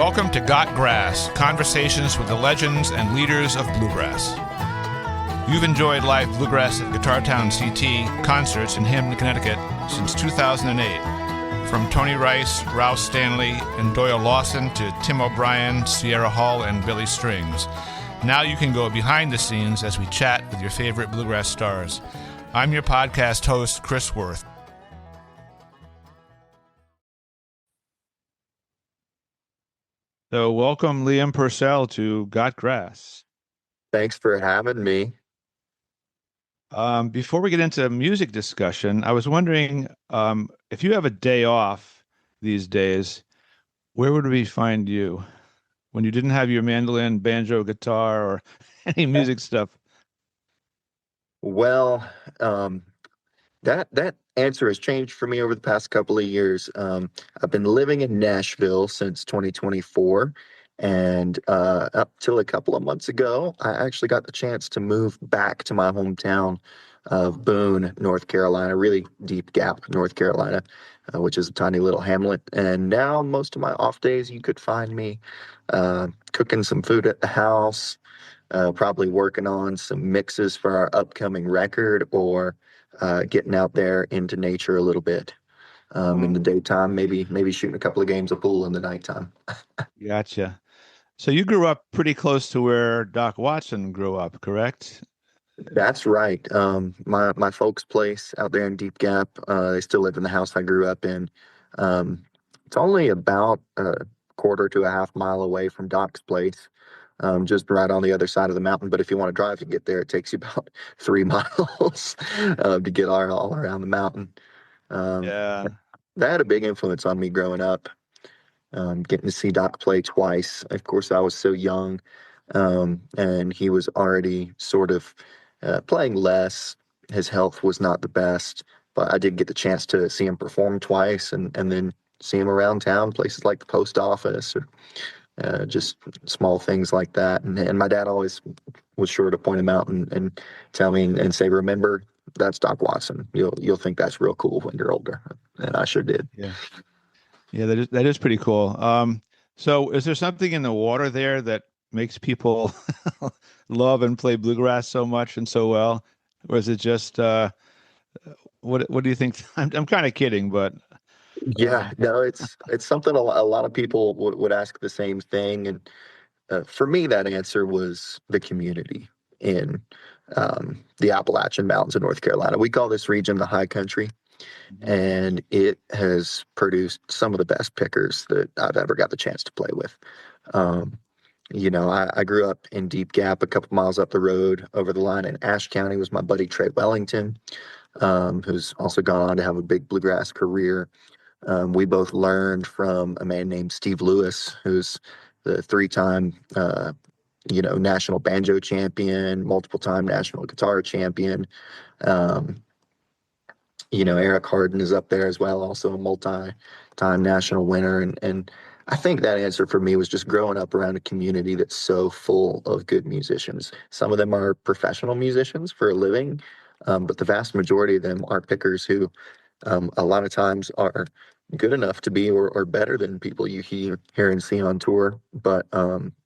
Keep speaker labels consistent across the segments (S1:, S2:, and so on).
S1: Welcome to Got Grass, conversations with the legends and leaders of Bluegrass. You've enjoyed live Bluegrass at Guitar Town CT concerts in Hamden, Connecticut since 2008. From Tony Rice, Rouse Stanley, and Doyle Lawson to Tim O'Brien, Sierra Hall, and Billy Strings. Now you can go behind the scenes as we chat with your favorite Bluegrass stars. I'm your podcast host, Chris Worth. So welcome, Liam Purcell, to Got Grass.
S2: Thanks for having me.
S1: Before we get into music discussion, I was wondering if you have a day off these days, where would we find you when you didn't have your mandolin, banjo, guitar, or any music stuff?
S2: Well, that answer has changed for me over the past couple of years. I've been living in Nashville since 2024, and up till a couple of months ago, I actually got the chance to move back to my hometown of Boone, North Carolina, really deep gap, North Carolina, which is a tiny little hamlet. And now most of my off days, you could find me cooking some food at the house, probably working on some mixes for our upcoming record, or getting out there into nature a little bit in the daytime, maybe shooting a couple of games of pool in the nighttime.
S1: Gotcha. So you grew up pretty close to where Doc Watson grew up, correct?
S2: That's right. My folks' place out there in Deep Gap, they still live in the house I grew up in. It's only about a quarter to a half mile away from Doc's place. Just right on the other side of the mountain. But if you want to drive to get there, it takes you about 3 miles to get all around the mountain.
S1: Yeah.
S2: That had a big influence on me growing up. Getting to see Doc play twice. Of course, I was so young, and he was already sort of playing less. His health was not the best, but I did get the chance to see him perform twice, and then see him around town, places like the post office, or just small things like that. And my dad always was sure to point him out and tell me and say, "Remember, that's Doc Watson. You'll think that's real cool when you're older." And I sure did.
S1: Yeah. Yeah, that is pretty cool. So is there something in the water there that makes people love and play bluegrass so much and so well? Or is it just what do you think? I'm kind of kidding, but
S2: Yeah, no, it's something a lot of people would ask the same thing. And for me, that answer was the community in the Appalachian Mountains of North Carolina. We call this region the High Country, and it has produced some of the best pickers that I've ever got the chance to play with. I grew up in Deep Gap, a couple miles up the road. Over the line in Ashe County was my buddy Trey Wellington, who's also gone on to have a big bluegrass career. We both learned from a man named Steve Lewis, who's the three-time, national banjo champion, multiple-time national guitar champion. Eric Harden is up there as well, also a multi-time national winner. And I think that answer for me was just growing up around a community that's so full of good musicians. Some of them are professional musicians for a living, but the vast majority of them are pickers who a lot of times are good enough to be or better than people you hear and see on tour, but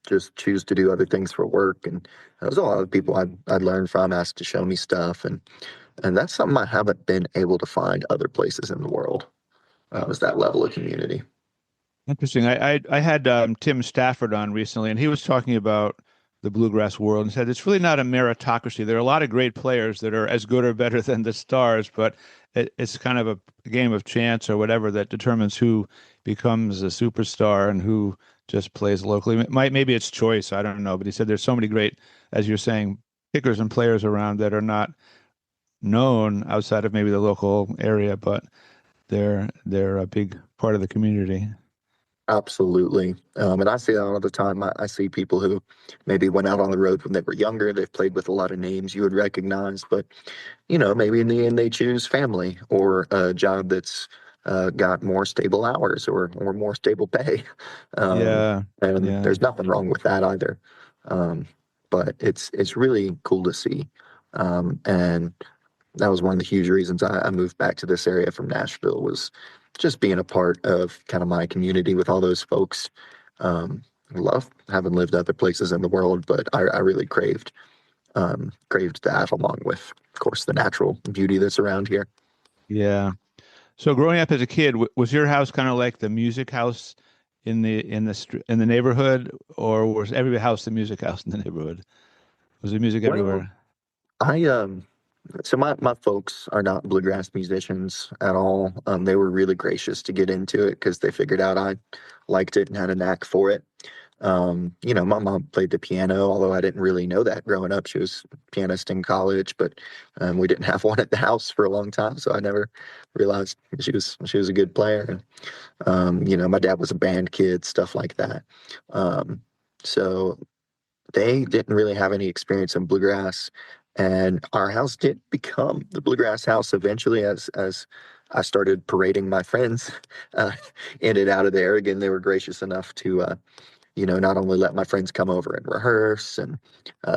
S2: just choose to do other things for work. And there's a lot of people I'd learned from, asked to show me stuff, and that's something I haven't been able to find other places in the world, is that level of community.
S1: interesting. I had Tim Stafford on recently, and he was talking about the bluegrass world and said it's really not a meritocracy. There are a lot of great players that are as good or better than the stars, but it's kind of a game of chance or whatever that determines who becomes a superstar and who just plays locally. Maybe it's choice. I don't know. But he said there's so many great, as you're saying, pickers and players around that are not known outside of maybe the local area, but they're a big part of the community.
S2: Absolutely. And I see that all the time. I see people who maybe went out on the road when they were younger. They've played with a lot of names you would recognize, but, maybe in the end they choose family or a job that's got more stable hours or more stable pay.
S1: Yeah.
S2: There's nothing wrong with that either. But it's really cool to see. And that was one of the huge reasons I moved back to this area from Nashville, was just being a part of kind of my community with all those folks Love having lived other places in the world, but I really craved that along with, of course, the natural beauty that's around here.
S1: Yeah. So growing up as a kid, was your house kind of like the music house in the neighborhood, or was every house the music house in the neighborhood? Was there music
S2: Well,
S1: everywhere?
S2: I so my folks are not bluegrass musicians at all. They were really gracious to get into it because they figured out I liked it and had a knack for it. My mom played the piano, although I didn't really know that growing up. She was a pianist in college, but we didn't have one at the house for a long time, so I never realized she was a good player. And my dad was a band kid, stuff like that. Um, so they didn't really have any experience in bluegrass, and our house did become the bluegrass house eventually as I started parading my friends uh, in and out of there. Again, they were gracious enough to not only let my friends come over and rehearse and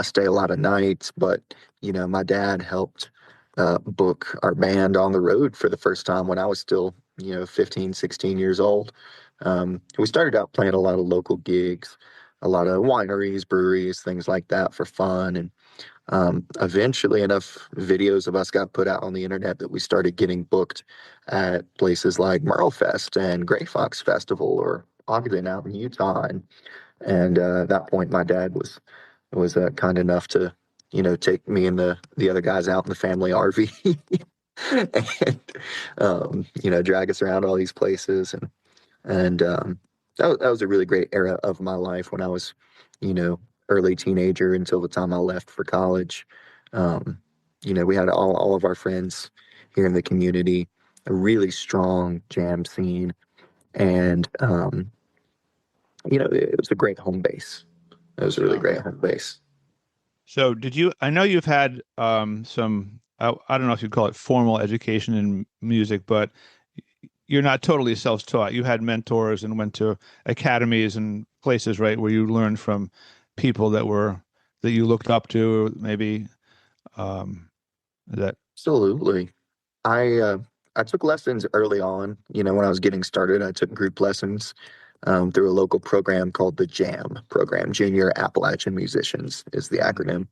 S2: stay a lot of nights, but my dad helped book our band on the road for the first time when I was still 15, 16 years old. We started out playing a lot of local gigs, a lot of wineries, breweries, things like that for fun. And eventually, enough videos of us got put out on the internet that we started getting booked at places like Merlefest and Gray Fox Festival or Ogden out in Utah. And at that point, my dad was kind enough to take me and the other guys out in the family RV and drag us around all these places. And that was a really great era of my life when I was, you know, early teenager until the time I left for college. Um, we had all of our friends here in the community, a really strong jam scene, and it was a great home base. It was a really
S1: So,
S2: great home base.
S1: so did you? I know you've had some. I don't know if you'd call it formal education in music, but you're not totally self-taught. You had mentors and went to academies and places, right, where you learned from people that you looked up to, maybe that.
S2: Absolutely. I took lessons early on. When I was getting started, I took group lessons through a local program called the JAM program, Junior Appalachian Musicians is the acronym.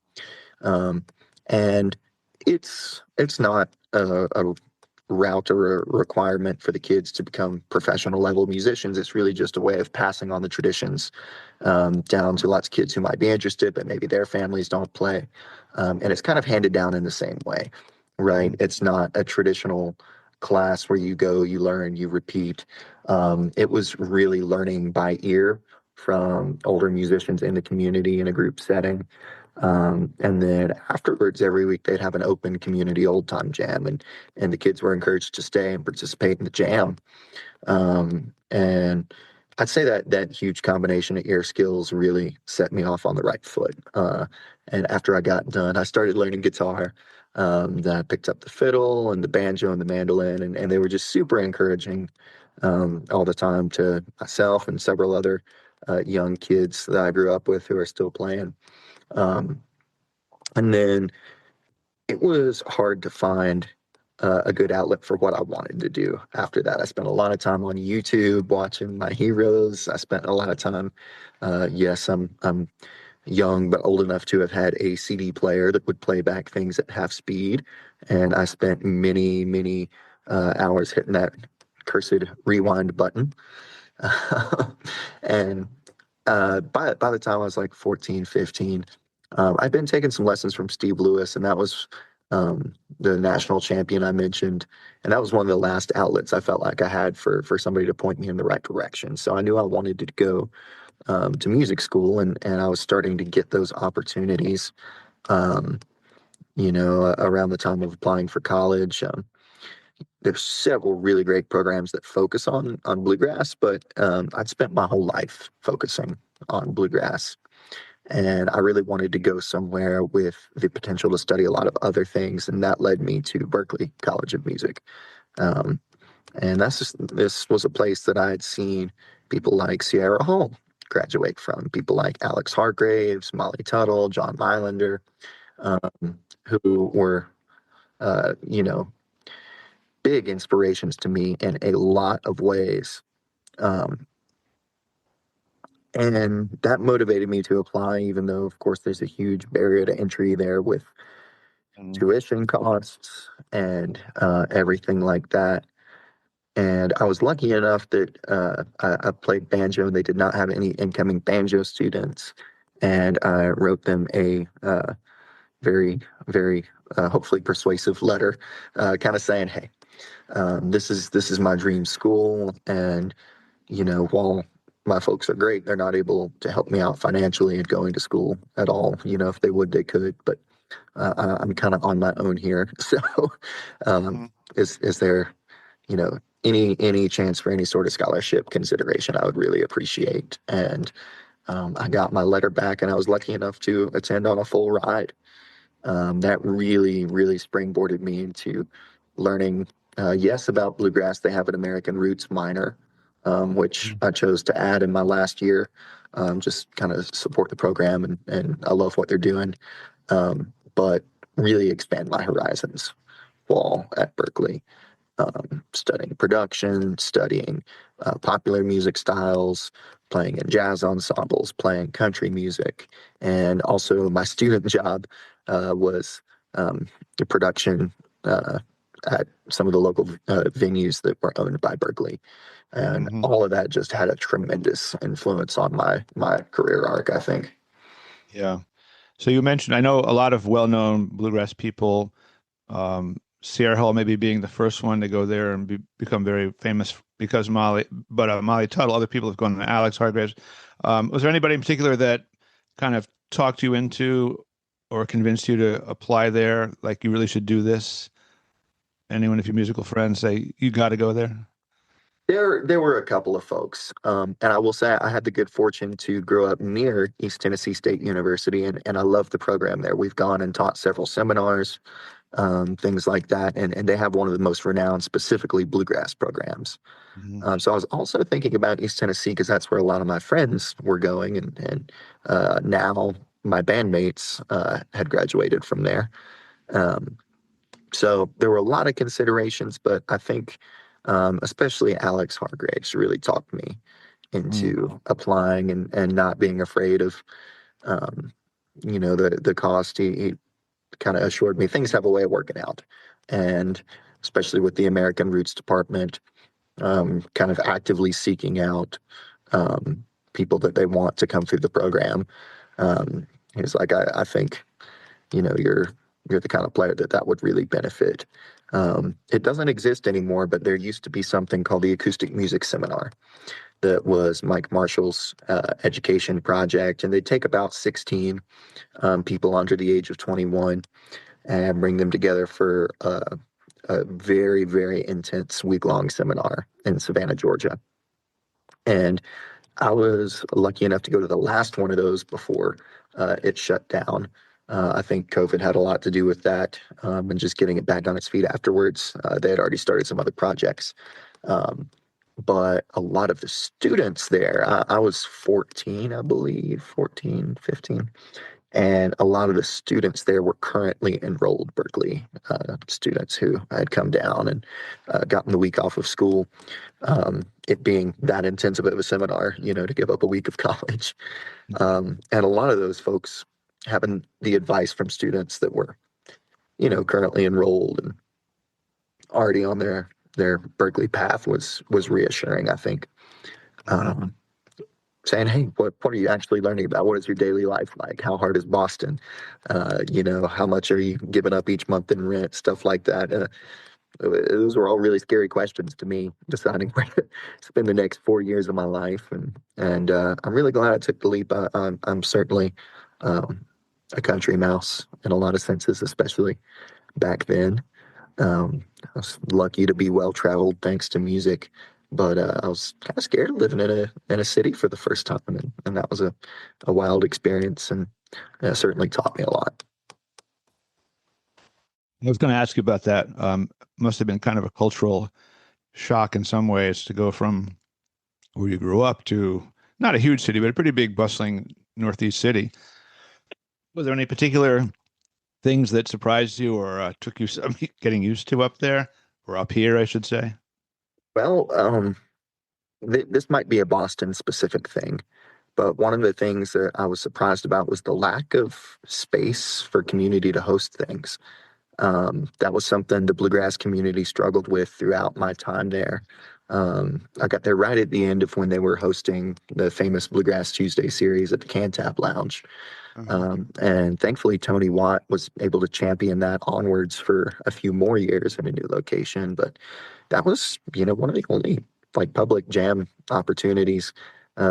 S2: Um, and it's not a route or a requirement for the kids to become professional level musicians. It's really just a way of passing on the traditions down to lots of kids who might be interested, but maybe their families don't play. And it's kind of handed down in the same way, right? It's not a traditional class where you go, you learn, you repeat. It was really learning by ear from older musicians in the community in a group setting. And then afterwards, every week they'd have an open community old time jam, and the kids were encouraged to stay and participate in the jam. And I'd say that huge combination of ear skills really set me off on the right foot. And after I got done, I started learning guitar. Then I picked up the fiddle and the banjo and the mandolin, and they were just super encouraging all the time to myself and several other young kids that I grew up with who are still playing. Um, and then it was hard to find a good outlet for what I wanted to do after that. I spent a lot of time on YouTube watching my heroes. I spent a lot of time, yes, I'm young but old enough to have had a CD player that would play back things at half speed. And I spent many, many hours hitting that cursed rewind button. And by the time I was like 14, 15, I'd been taking some lessons from Steve Lewis, and that was the national champion I mentioned. And that was one of the last outlets I felt like I had for somebody to point me in the right direction. So I knew I wanted to go to music school, and I was starting to get those opportunities, um, around the time of applying for college. There's several really great programs that focus on bluegrass, but I'd spent my whole life focusing on bluegrass, and I really wanted to go somewhere with the potential to study a lot of other things, and that led me to Berklee College of Music. Um, and this was a place that I had seen people like Sierra Hall graduate from, people like Alex Hargraves, Molly Tuttle, John Mylander, um, who were uh, you know big inspirations to me in a lot of ways. Um, And that motivated me to apply, even though, of course, there's a huge barrier to entry there with
S1: Mhm.
S2: tuition costs and everything like that. And I was lucky enough that I played banjo, and they did not have any incoming banjo students. And I wrote them a very, very hopefully persuasive letter, kind of saying, "Hey, this is my dream school, and while my folks are great, they're not able to help me out financially in going to school at all. If they would, they could, but I'm kind of on my own here. So, um,
S1: Mhm.
S2: is there, any chance for any sort of scholarship consideration? I would really appreciate." And I got my letter back, and I was lucky enough to attend on a full ride. That really, really springboarded me into learning, yes, about bluegrass. They have an American roots minor, which I chose to add in my last year, just kind of support the program, and I love what they're doing, but really expand my horizons while at Berklee, studying production, studying popular music styles, playing in jazz ensembles, playing country music. And also, my student job was the production uh, at some of the local venues that were owned by Berklee. And
S1: Mhm.
S2: all of that just had a tremendous influence on my career arc, I think.
S1: Yeah. So you mentioned, I know a lot of well-known bluegrass people, Sierra Hull maybe being the first one to go there and become very famous because Molly, but Molly Tuttle, other people have gone, Alex Hargraves. Was there anybody in particular that kind of talked you into or convinced you to apply there? Like you really should do this? Anyone of your musical friends say you got to go there?
S2: There were a couple of folks, and I will say I had the good fortune to grow up near East Tennessee State University, and I love the program there. We've gone and taught several seminars, things like that, and they have one of the most renowned, specifically bluegrass programs.
S1: Mhm.
S2: So I was also thinking about East Tennessee because that's where a lot of my friends were going, and now my bandmates had graduated from there. Um, so there were a lot of considerations, but I think especially Alex Hargraves really talked me
S1: Mhm.
S2: into applying and not being afraid of um, the cost. He kind of assured me things have a way of working out, and especially with the American Roots Department, kind of actively seeking out people that they want to come through the program. He's like, I think you're the kind of player that would really benefit. It doesn't exist anymore, but there used to be something called the Acoustic Music Seminar that was Mike Marshall's education project, and they take about 16 people under the age of 21 and bring them together for a very, very intense week-long seminar in Savannah, Georgia. And I was lucky enough to go to the last one of those before it shut down. I think COVID had a lot to do with that, and just getting it back on its feet afterwards. They had already started some other projects. Um, but a lot of the students there, I was 14, I believe, 14, 15. And a lot of the students there were currently enrolled Berklee students who had come down and gotten the week off of school, it being that intensive of a seminar, to give up a week of college. And a lot of those folks having the advice from students that were, currently enrolled and already on their Berkeley path was reassuring, I think.
S1: Mhm.
S2: Um, Saying, "Hey, what are you actually learning about? What is your daily life like? How hard is Boston? How much are you giving up each month in rent? Stuff like that." Those were all really scary questions to me, deciding where to spend the next 4 years of my life, and I'm really glad I took the leap. I'm certainly um, a country mouse in a lot of senses, especially back then. I was lucky to be well traveled thanks to music, but I was kind of scared of living in a city for the first time, and that was a wild experience, and certainly taught me a lot.
S1: I was going to ask you about that. Must have been kind of a cultural shock in some ways to go from where you grew up to not a huge city, but a pretty big, bustling Northeast city. Was there any particular things that surprised you or took you some getting used to up there or up here, I should say?
S2: Well, this might be a Boston specific thing, But one of the things that I was surprised about was the lack of space for community to host things. That was something the bluegrass community struggled with throughout my time there. I got there right at the end of when they were hosting the famous Bluegrass Tuesday series at the Cantab Lounge.
S1: Uh-huh.
S2: And thankfully, Tony Watt was able to champion that onwards for a few more years in a new location. But that was, one of the only like public jam opportunities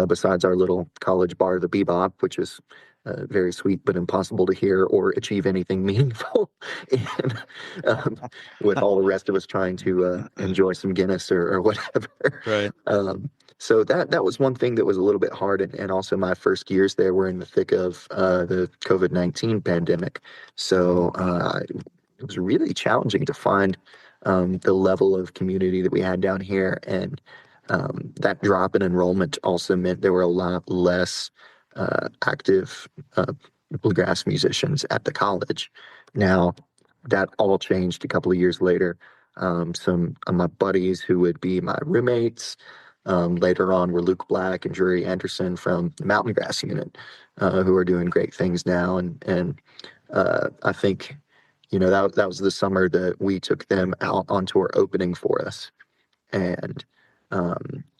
S2: besides our little college bar, the Bebop, which is very sweet but impossible to hear or achieve anything meaningful in, um, with all the rest of us trying to enjoy some Guinness or whatever.
S1: Right.
S2: Um, so that was one thing that was a little bit hard, and also my first years there were in the thick of the COVID-19 pandemic. So it was really challenging to find the level of community that we had down here, and that drop in enrollment also meant there were a lot less active bluegrass musicians at the college. Now, that all changed a couple of years later. Some of my buddies who would be my roommates later on were Luke Black and Drury Anderson from the Mountain Grass unit, who are doing great things now. And I think, that was the summer that we took them out on tour opening for us. And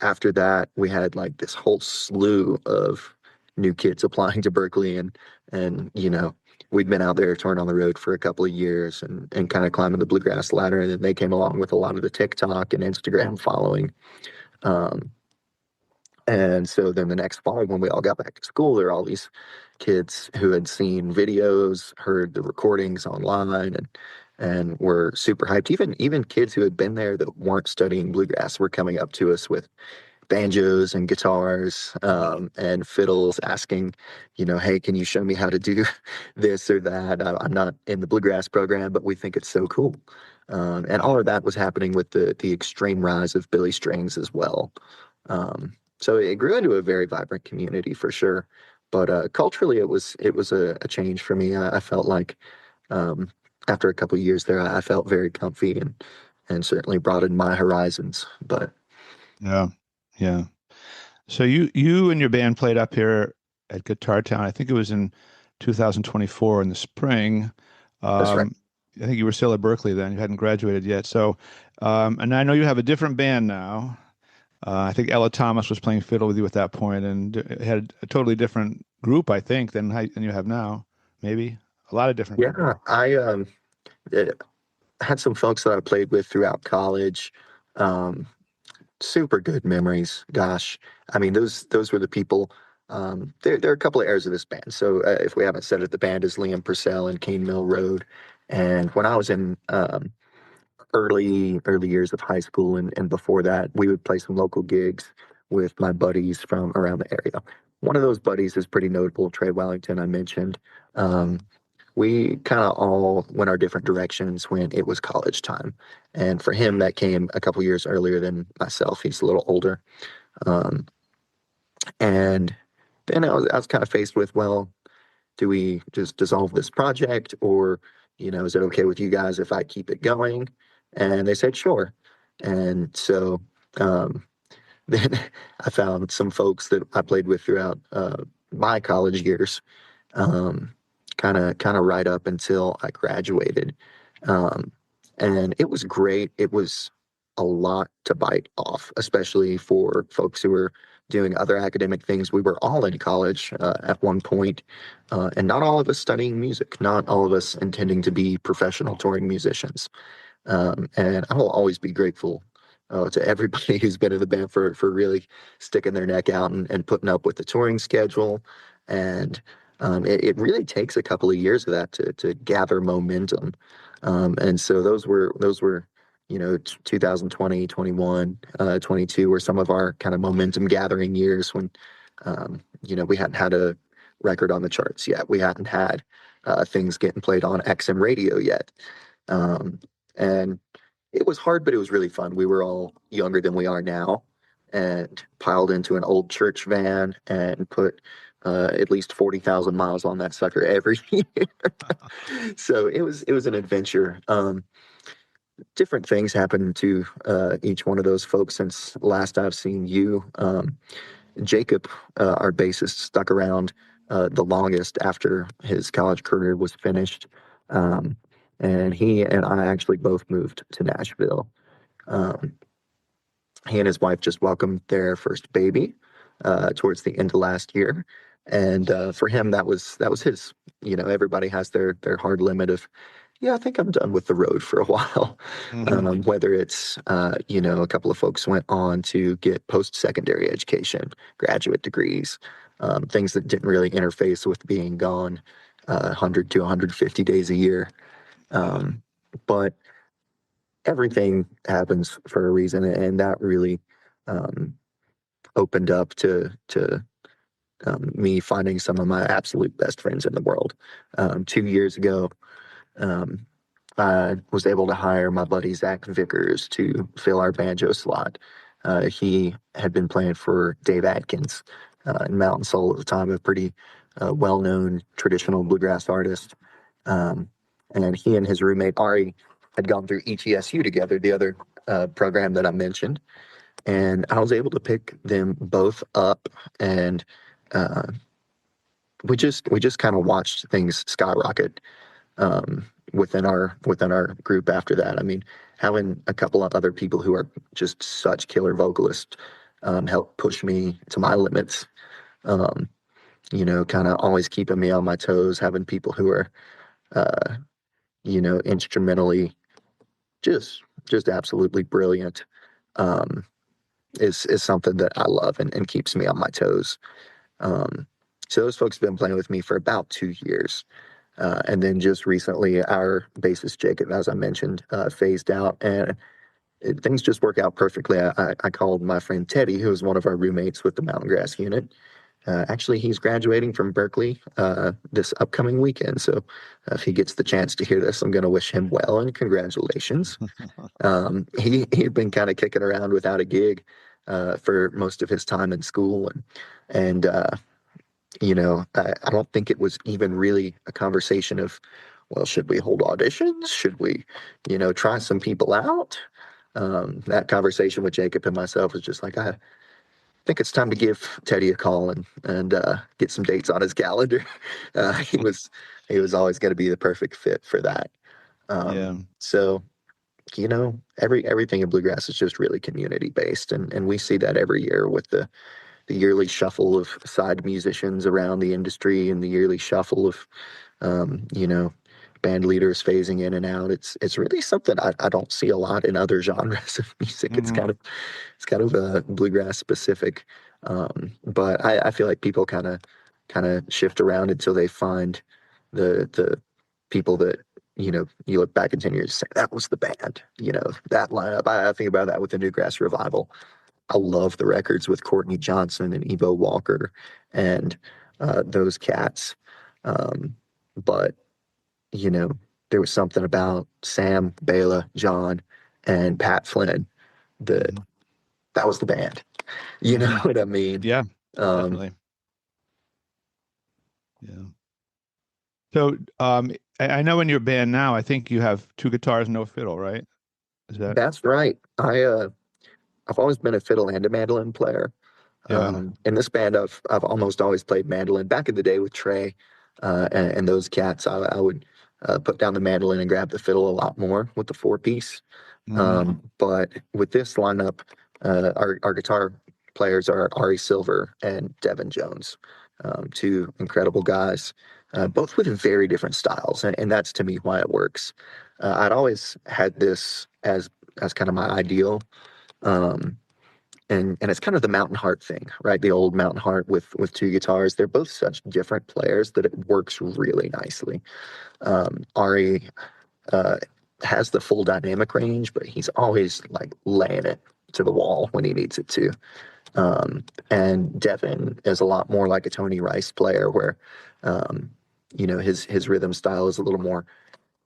S2: after that, we had like this whole slew of new kids applying to Berklee, and we'd been out there touring on the road for a couple of years and kind of climbing the bluegrass ladder, and then they came along with a lot of the TikTok and Instagram following. Um, and so then the next fall, when we all got back to school, there were all these kids who had seen videos, heard the recordings online, and were super hyped. Even kids who had been there that weren't studying bluegrass were coming up to us with banjos and guitars and fiddles, asking, hey, can you show me how to do this or that? I'm not in the bluegrass program, but we think it's so cool. And all of that was happening with the extreme rise of Billy Strings as well. So it grew into a very vibrant community for sure. But culturally, it was a change for me. I felt like um, after a couple of years there, I felt very comfy and certainly broadened my horizons. But
S1: Yeah. Yeah. So you and your band played up here at Guitar Town. I think it was in 2024 in the spring.
S2: that's right.
S1: Um, I think you were still at Berkeley then. You hadn't graduated yet. So, and I know you have a different band now. I think Ella Thomas was playing fiddle with you at that point, and had a totally different group, I think, than you have now. Maybe a lot of different people.
S2: Yeah, I uh, had some folks that I played with throughout college. Um, Super good memories. Gosh, I mean, those were the people. There are a couple of eras of this band. So if we haven't said it, the band is Liam Purcell and Cane Mill Road. And when I was in early years of high school and before that, we would play some local gigs with my buddies from around the area. One of those buddies is pretty notable, Trey Wellington, I mentioned. Um, we kind of all went our different directions when it was college time. And for him, that came a couple years earlier than myself. He's a little older. Um, and then I was kind of faced with, well, do we just dissolve this project, or, is it okay with you guys if I keep it going? And they said, sure. And so um, then I found some folks that I played with throughout my college years, kind of right up until I graduated. Um, and it was great. It was a lot to bite off, especially for folks who were doing other academic things. We were all in college at one point, and not all of us studying music, not all of us intending to be professional touring musicians. And I will always be grateful to everybody who's been in the band for really sticking their neck out and putting up with the touring schedule. And it really takes a couple of years of that to gather momentum. And so those were 2020, 21, 22 were some of our kind of momentum gathering years when we hadn't had a record on the charts yet. We hadn't had things getting played on XM radio yet. Um, and it was hard, but it was really fun. We were all younger than we are now, and piled into an old church van and put at least 40,000 miles on that sucker every year. So it was an adventure. Different things happened to each one of those folks since last I've seen you. Jacob, our bassist, stuck around the longest after his college career was finished. Um, and he and I actually both moved to Nashville. Um, he and his wife just welcomed their first baby towards the end of last year, and for him that was his. Everybody has their hard limit of, yeah, I think I'm done with the road for a while.
S1: Hmm.
S2: Whether it's a couple of folks went on to get post-secondary education, graduate degrees, things that didn't really interface with being gone 100 to 150 days a year.
S1: Yeah.
S2: But everything happens for a reason, and that really um, opened up to me finding some of my absolute best friends in the world. 2 years ago, um, I was able to hire my buddy Zach Vickers to fill our banjo slot. He had been playing for Dave Adkins in Mountain Soul at the time, a pretty well-known traditional bluegrass artist. Um, and he and his roommate Ari had gone through ETSU together, the other program that I mentioned. And I was able to pick them both up, and uh, we just kind of watched things skyrocket within our group after that. I mean, having a couple of other people who are just such killer vocalists helped push me to my limits. Um, kind of always keeping me on my toes. Having people who are uh, instrumentally just absolutely brilliant um, is something that I love and keeps me on my toes. Um, so those folks have been playing with me for about 2 years. And then just recently, our bassist Jacob, as I mentioned, phased out, and things just work out perfectly. I called my friend Teddy, who is one of our roommates with the Mountain Grass unit. Actually, he's graduating from Berklee this upcoming weekend. So if he gets the chance to hear this, I'm going to wish him well and congratulations. He had been kind of kicking around without a gig for most of his time in school, and I don't think it was even really a conversation of, well, should we hold auditions? Should we, try some people out? That conversation with Jacob and myself was just like, I think it's time to give Teddy a call and get some dates on his calendar. He was always going to be the perfect fit for that.
S1: Yeah.
S2: So everything in bluegrass is just really community based, and we see that every year with the yearly shuffle of side musicians around the industry and the yearly shuffle of um, you know band leaders phasing in and out. It's really something I don't see a lot in other genres of music. It's
S1: Hmm.
S2: kind of a bluegrass specific, but I feel like people kind of shift around until they find the people that you look back in 10 years and say that was the band. That lineup. I think about that with the Newgrass Revival. I love the records with Courtney Johnson and Evo Walker and those cats. Um, but, you know, there was something about Sam, Bela, John, and Pat Flynn that
S1: Hmm.
S2: that was the band. You know
S1: Hmm.
S2: what I mean?
S1: Yeah,
S2: Um,
S1: definitely. Yeah. So, I know in your band now, I think you have two guitars, no fiddle, right? Is that?
S2: that's right. I've always been a fiddle and a mandolin player.
S1: Yeah.
S2: In this band, I've almost always played mandolin. Back in the day with Trey and those cats, I would put down the mandolin and grab the fiddle a lot more with the four piece.
S1: Hmm.
S2: But with this lineup, our guitar players are Ari Silver and Devin Jones, two incredible guys, both with very different styles, and that's to me why it works. I'd always had this as kind of my ideal. Um, and it's kind of the Mountain Heart thing, right? The old Mountain Heart with two guitars. They're both such different players that it works really nicely. Ari uh, has the full dynamic range, but he's always like laying it to the wall when he needs it to. And Devin is a lot more like a Tony Rice player, where um, his rhythm style is a little more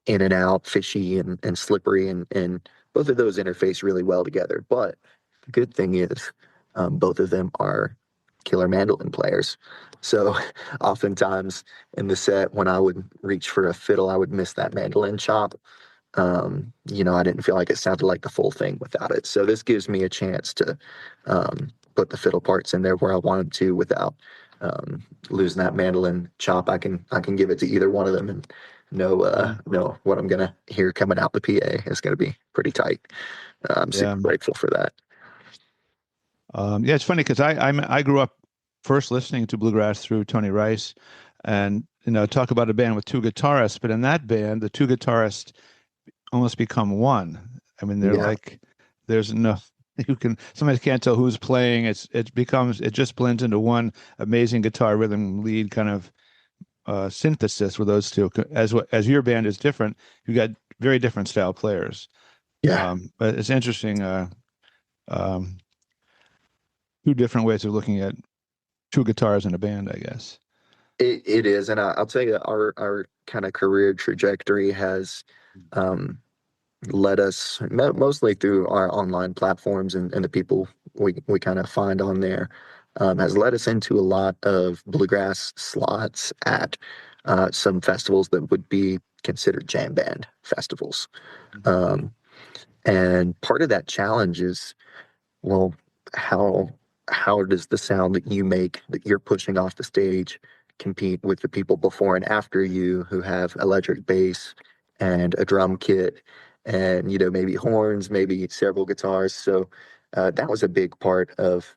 S2: in and out, fishy and slippery, and both of those interface really well together. But the good thing is, both of them are killer mandolin players. So oftentimes in the set, when I would reach for a fiddle, I would miss that mandolin chop. I didn't feel like it sounded like the full thing without it. So this gives me a chance to put the fiddle parts in there where I want them to without losing that mandolin chop. I can give it to either one of them and
S1: Mhm.
S2: know what I'm gonna hear coming out the PA is gonna be pretty tight. I'm
S1: Yeah.
S2: super grateful for that.
S1: Yeah, it's funny because I grew up first listening to bluegrass through Tony Rice, and talk about a band with two guitarists, but in that band, the two guitarists almost become one. I mean, they're
S2: Yeah,
S1: like there's no you can sometimes can't tell who's playing. It just blends into one amazing guitar rhythm lead kind of synthesis with those two. As your band is different, you got very different style players.
S2: yeah.
S1: But it's interesting. Um, Two different ways of looking at two guitars in a band, I guess.
S2: It is, and I'll tell you, our kind of career trajectory has um, led us mostly through our online platforms and the people we kind of find on there, has led us into a lot of bluegrass slots at some festivals that would be considered jam band festivals. Um, and part of that challenge is, well, how how does the sound that you make that you're pushing off the stage compete with the people before and after you who have electric bass and a drum kit and maybe horns, maybe several guitars. So that was a big part of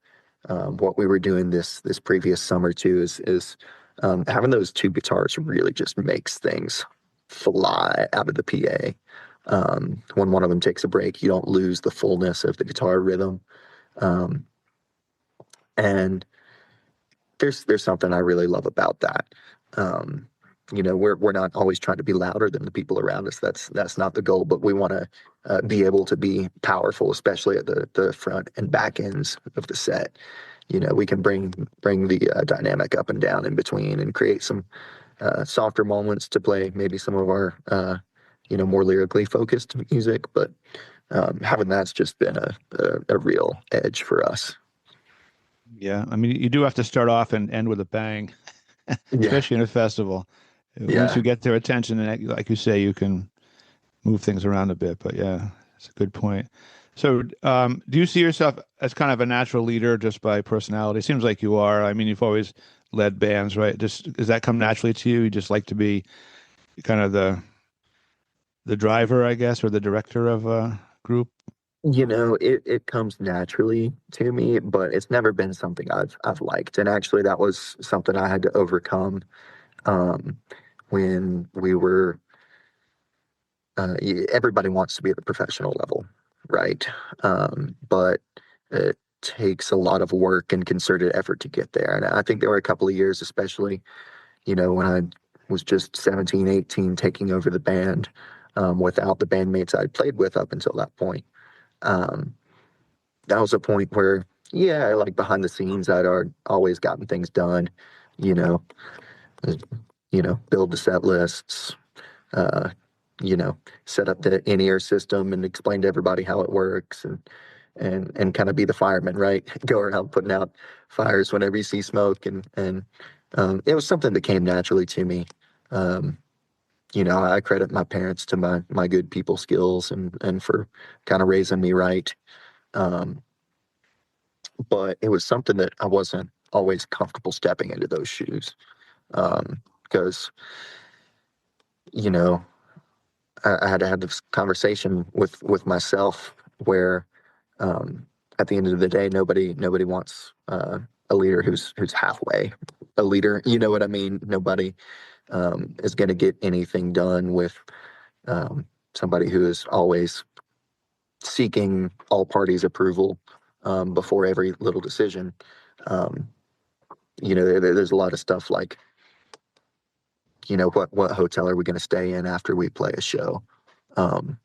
S2: what we were doing this previous summer too. Is having those two guitars really just makes things fly out of the PA. When one of them takes a break, you don't lose the fullness of the guitar rhythm. Um, and there's something I really love about that. Um, we're not always trying to be louder than the people around us. That's not the goal, but we want to be able to be powerful, especially at the front and back ends of the set. We can bring the dynamic up and down in between and create some softer moments to play maybe some of our more lyrically focused music, but having that's just been a real edge for us.
S1: Yeah, I mean, you do have to start off and end with a bang,
S2: Yeah,
S1: especially in a festival. Once
S2: yeah.
S1: you get their attention, and like you say, you can move things around a bit. But yeah, it's a good point. So, do you see yourself as kind of a natural leader just by personality? Seems like you are. I mean, you've always led bands, right? Just does that come naturally to you? You just like to be kind of the driver, I guess, or the director of a group?
S2: It comes naturally to me, but it's never been something I've liked. And actually, that was something I had to overcome um, when we were. Everybody wants to be at the professional level, right? But it takes a lot of work and concerted effort to get there. And I think there were a couple of years, especially, when I was just 17, 18, taking over the band without the bandmates I'd played with up until that point. Um, that was a point where, yeah, like behind the scenes, always gotten things done, you know, uh, build the set lists, uh, set up the in-ear system and explain to everybody how it works and kind of be the fireman, right? Go around putting out fires whenever you see smoke and it was something that came naturally to me. Um, I credit my parents to my good people skills and for kind of raising me right. Um, but it was something that I wasn't always comfortable stepping into those shoes. Because, you know, I had to have this conversation with myself where, um, at the end of the day, nobody wants a leader who's halfway a leader. You know what I mean? Nobody is going to get anything done with um, somebody who is always seeking all parties' approval before every little decision. Um, there's a lot of stuff like, what hotel are we going to stay in after we play a show? Um,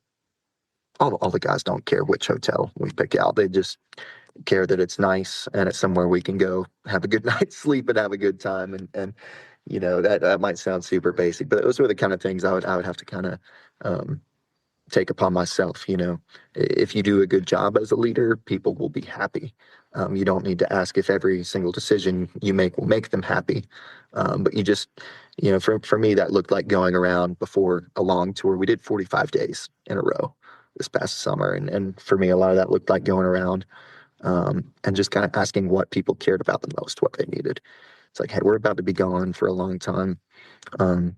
S2: all the guys don't care which hotel we pick out. They just care that it's nice and it's somewhere we can go have a good night's sleep and have a good time. And that might sound super basic, but those were the kind of things I would have to kind of um, take upon myself. If you do a good job as a leader, people will be happy. You don't need to ask if every single decision you make will make them happy. But you just, for me, that looked like going around before a long tour. We did 45 days in a row this past summer. And for me, a lot of that looked like going around and just kind of asking what people cared about the most, what they needed. It's like, hey, we're about to be gone for a long time. Um,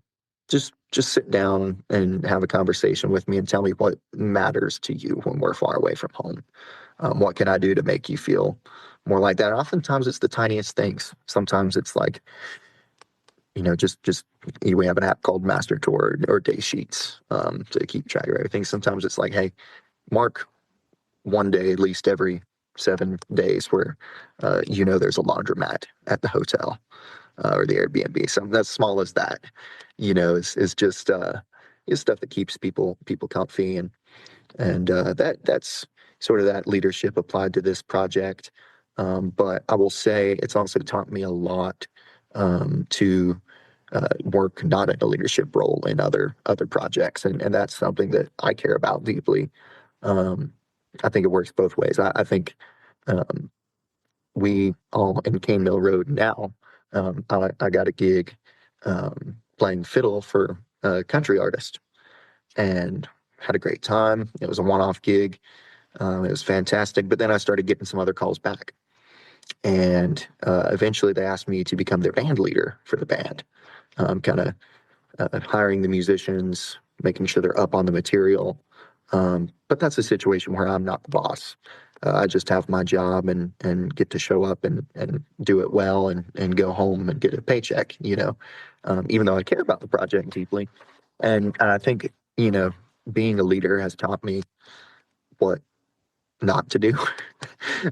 S2: just sit down and have a conversation with me and tell me what matters to you when we're far away from home. What can I do to make you feel more like that? And oftentimes it's the tiniest things. Sometimes it's like, just we have an app called Master Tour or Day Sheets to keep track of everything. Sometimes it's like, hey, mark one day at least every 7 days where there's a laundromat at the hotel or the Airbnb. Something as small as that, is just is stuff that keeps people comfy, and that's sort of that leadership applied to this project. But I will say it's also taught me a lot to work not in a leadership role in other projects, and that's something that I care about deeply. Um, I think it works both ways. I think um, we all in Cane Mill Road now. I got a gig playing fiddle for a country artist and had a great time. It was a one-off gig. It was fantastic. But then I started getting some other calls back. And eventually they asked me to become their band leader for the band, kind of hiring the musicians, making sure they're up on the material. But that's a situation where I'm not the boss. I just have my job and get to show up and do it well and go home and get a paycheck, even though I care about the project deeply. And I think, being a leader has taught me what not to do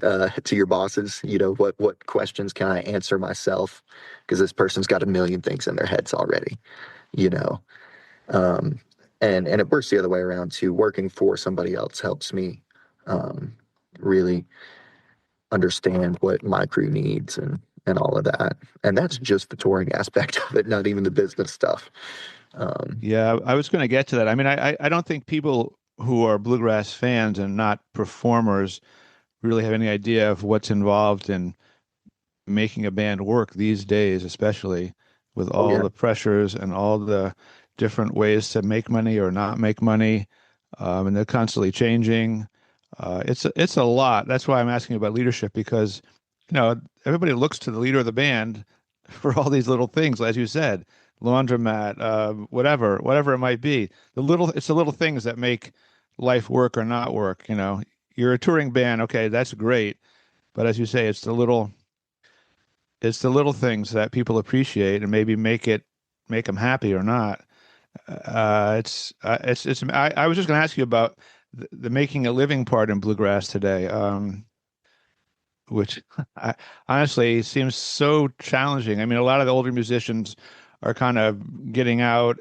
S2: to your bosses. What questions can I answer myself? Because this person's got a million things in their heads already, you know. Um, and it works the other way around too. Working for somebody else helps me really understand what my crew needs and all of that. And that's just the touring aspect of it, not even the business stuff. Um,
S1: Yeah, I was going to get to that. I mean, I don't think people who are bluegrass fans and not performers really have any idea of what's involved in making a band work these days, especially with
S2: oh
S1: all
S2: yeah,
S1: the pressures and all the different ways to make money or not make money, and they're constantly changing. It's a lot. That's why I'm asking about leadership because, everybody looks to the leader of the band for all these little things, as you said, laundromat, whatever it might be. It's the little things that make life work or not work. You're a touring band, okay, that's great, but as you say, it's the little things that people appreciate and maybe make them happy or not. I was just going to ask you about the making a living part in bluegrass today, which I, honestly seems so challenging. I mean, a lot of the older musicians are kind of getting out.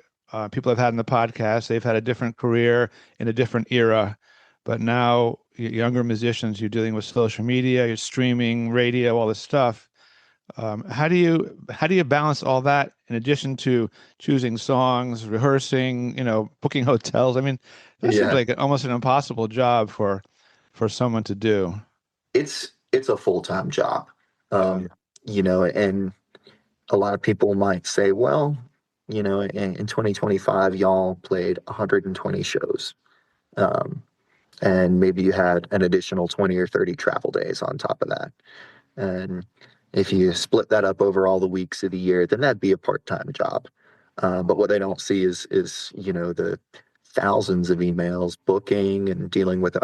S1: People I've had in the podcast, they've had a different career in a different era, but now younger musicians, you're dealing with social media, you're streaming, radio, all this stuff. How do you balance all that in addition to choosing songs, rehearsing, booking hotels? I mean, that seems
S2: yeah.
S1: like almost an impossible job for someone to do.
S2: It's a full-time job.
S1: Yeah.
S2: Um, and a lot of people might say, well, in 2025, y'all played 120 shows. Um, and maybe you had an additional 20 or 30 travel days on top of that. And if you split that up over all the weeks of the year, then that'd be a part-time job. But what they don't see is the thousands of emails, booking and dealing with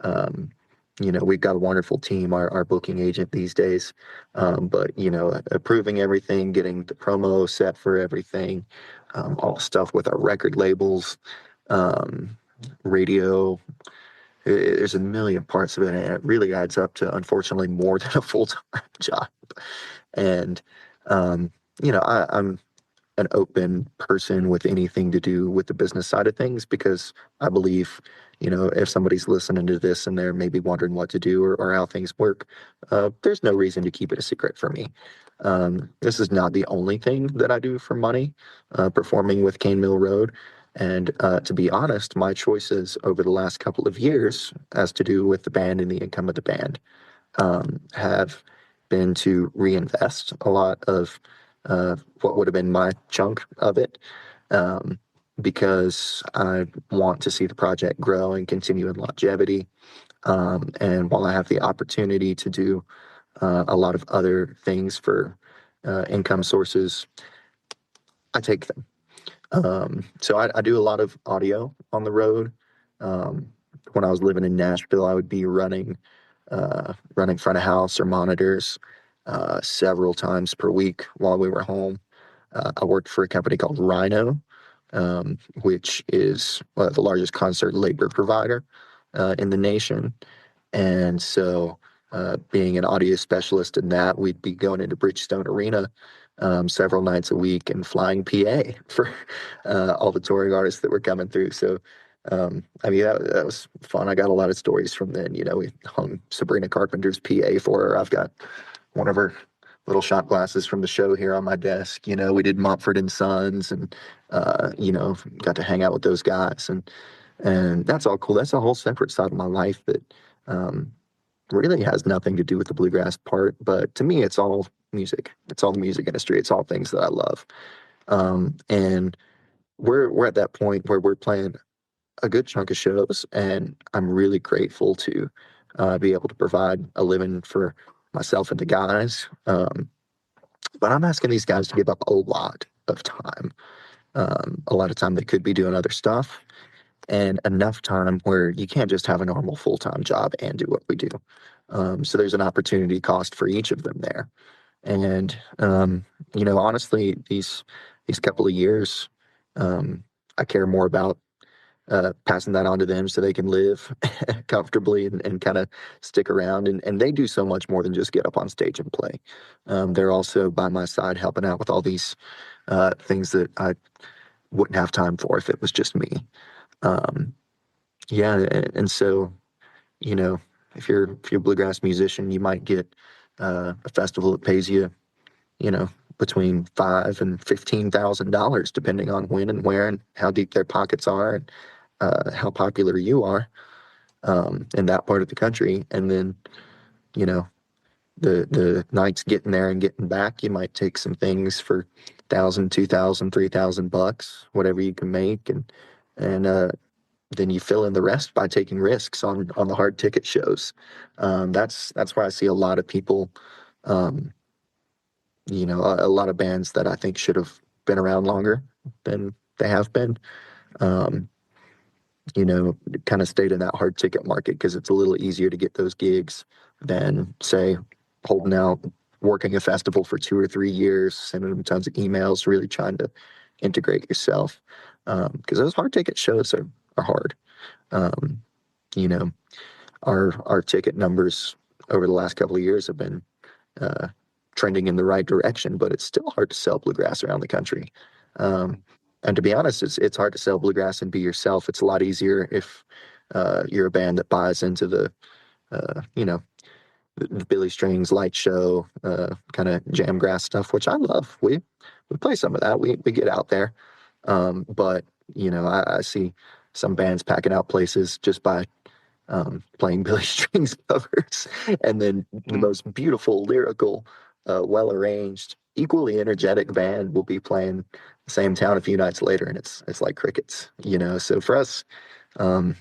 S2: um, we've got a wonderful team, our booking agent these days. But approving everything, getting the promo set for everything, all the stuff with our record labels, um, radio. There's a million parts of it, and it really adds up to, unfortunately, more than a full-time job. And um, I'm an open person with anything to do with the business side of things because I believe, if somebody's listening to this and they're maybe wondering what to do or how things work, there's no reason to keep it a secret from me. This is not the only thing that I do for money, performing with Cane Mill Road. And to be honest, my choices over the last couple of years as to do with the band and the income of the band have been to reinvest a lot of what would have been my chunk of it, um, because I want to see the project grow and continue in longevity. And while I have the opportunity to do a lot of other things for income sources, I take them. So I do a lot of audio on the road. Um, when I was living in Nashville, I would be running front of house or monitors several times per week while we were home. I worked for a company called Rhino, which is the largest concert labor provider in the nation. And so, being an audio specialist in that, we'd be going into Bridgestone Arena several nights a week and flying PA for all the touring artists that were coming through. So, I mean, that was fun. I got a lot of stories from then. You know, we hung Sabrina Carpenter's PA for her. I've got one of her little shot glasses from the show here on my desk. You know, we did Mumford and Sons, and got to hang out with those guys, and that's all cool. That's a whole separate side of my life that um, really has nothing to do with the bluegrass part. But to me, it's all music. It's all the music industry. It's all things that I love. And we're at that point where we're playing a good chunk of shows, and I'm really grateful to be able to provide a living for myself and the guys. But I'm asking these guys to give up a lot of time, a lot of time they could be doing other stuff, and enough time where you can't just have a normal full time job and do what we do. So there's an opportunity cost for each of them there. And honestly, these couple of years, I care more about passing that on to them so they can live comfortably and kind of stick around. And they do so much more than just get up on stage and play. They're also by my side helping out with all these things that I wouldn't have time for if it was just me. Um, yeah, and so you know, if you're a bluegrass musician, you might get a festival that pays you, between $5,000 and $15,000, depending on when and where and how deep their pockets are and how popular you are in that part of the country. And then, you know, the nights getting there and getting back, you might take some things for 1,000, 2,000, 3,000 bucks, whatever you can make, and then you fill in the rest by taking risks on the hard ticket shows. That's where I see a lot of people. Um, a lot of bands that I think should have been around longer than they have been. Um, kind of stayed in that hard ticket market because it's a little easier to get those gigs than, say, holding out, working a festival for 2 or 3 years, sending them tons of emails, really trying to integrate yourself. Because those hard ticket shows are hard. Um, you know, our ticket numbers over the last couple of years have been uh, trending in the right direction, but it's still hard to sell bluegrass around the country. Um, and to be honest, it's hard to sell bluegrass and be yourself. It's a lot easier if you're a band that buys into uh, you know, the Billy Strings light show, kind of jam grass stuff, which I love. We play some of that. We get out there, but I see some bands packing out places just by playing Billy Strings covers, and then the
S1: Mm.
S2: most beautiful, lyrical, well arranged, equally energetic band will be playing the same town a few nights later, and it's like crickets, So for us, um,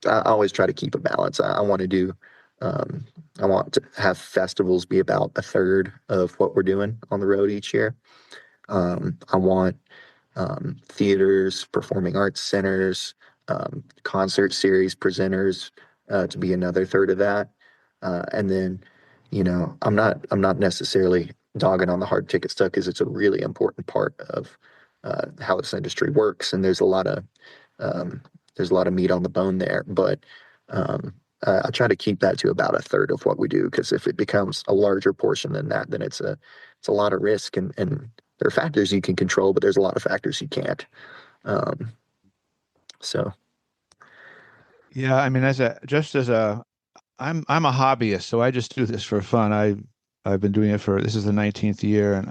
S2: I always try to keep a balance. I want to do. I want to have festivals be about a third of what we're doing on the road each year. I want theaters, performing arts centers, concert series presenters to be another third of that. And then, I'm not necessarily dogging on the hard ticket stuff because it's a really important part of how this industry works, and um, there's a lot of meat on the bone there. But I try to keep that to about a third of what we do because if it becomes a larger portion than that, then it's a lot of risk, and there are factors you can control, but there's a lot of factors you can't. Um, so
S1: Yeah, I mean, I'm a hobbyist, so I just do this for fun. I've been doing it for this is the 19th year, and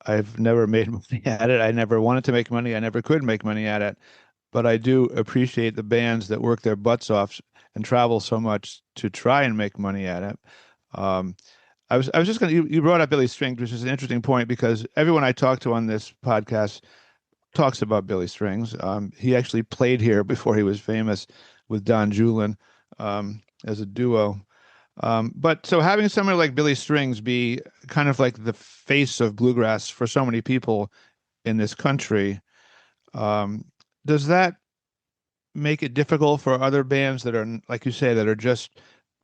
S1: I've never made money at it. I never wanted to make money. I never could make money at it, but I do appreciate the bands that work their butts off and travel so much to try and make money at it. Um, I was just gonna you brought up Billy Strings, which is an interesting point because everyone I talk to on this podcast talks about Billy Strings. He actually played here before he was famous with Don Julin. Um, as a duo. But so having somebody like Billy Strings be kind of like the face of bluegrass for so many people in this country, um, does that make it difficult for other bands that are, like you say, that are just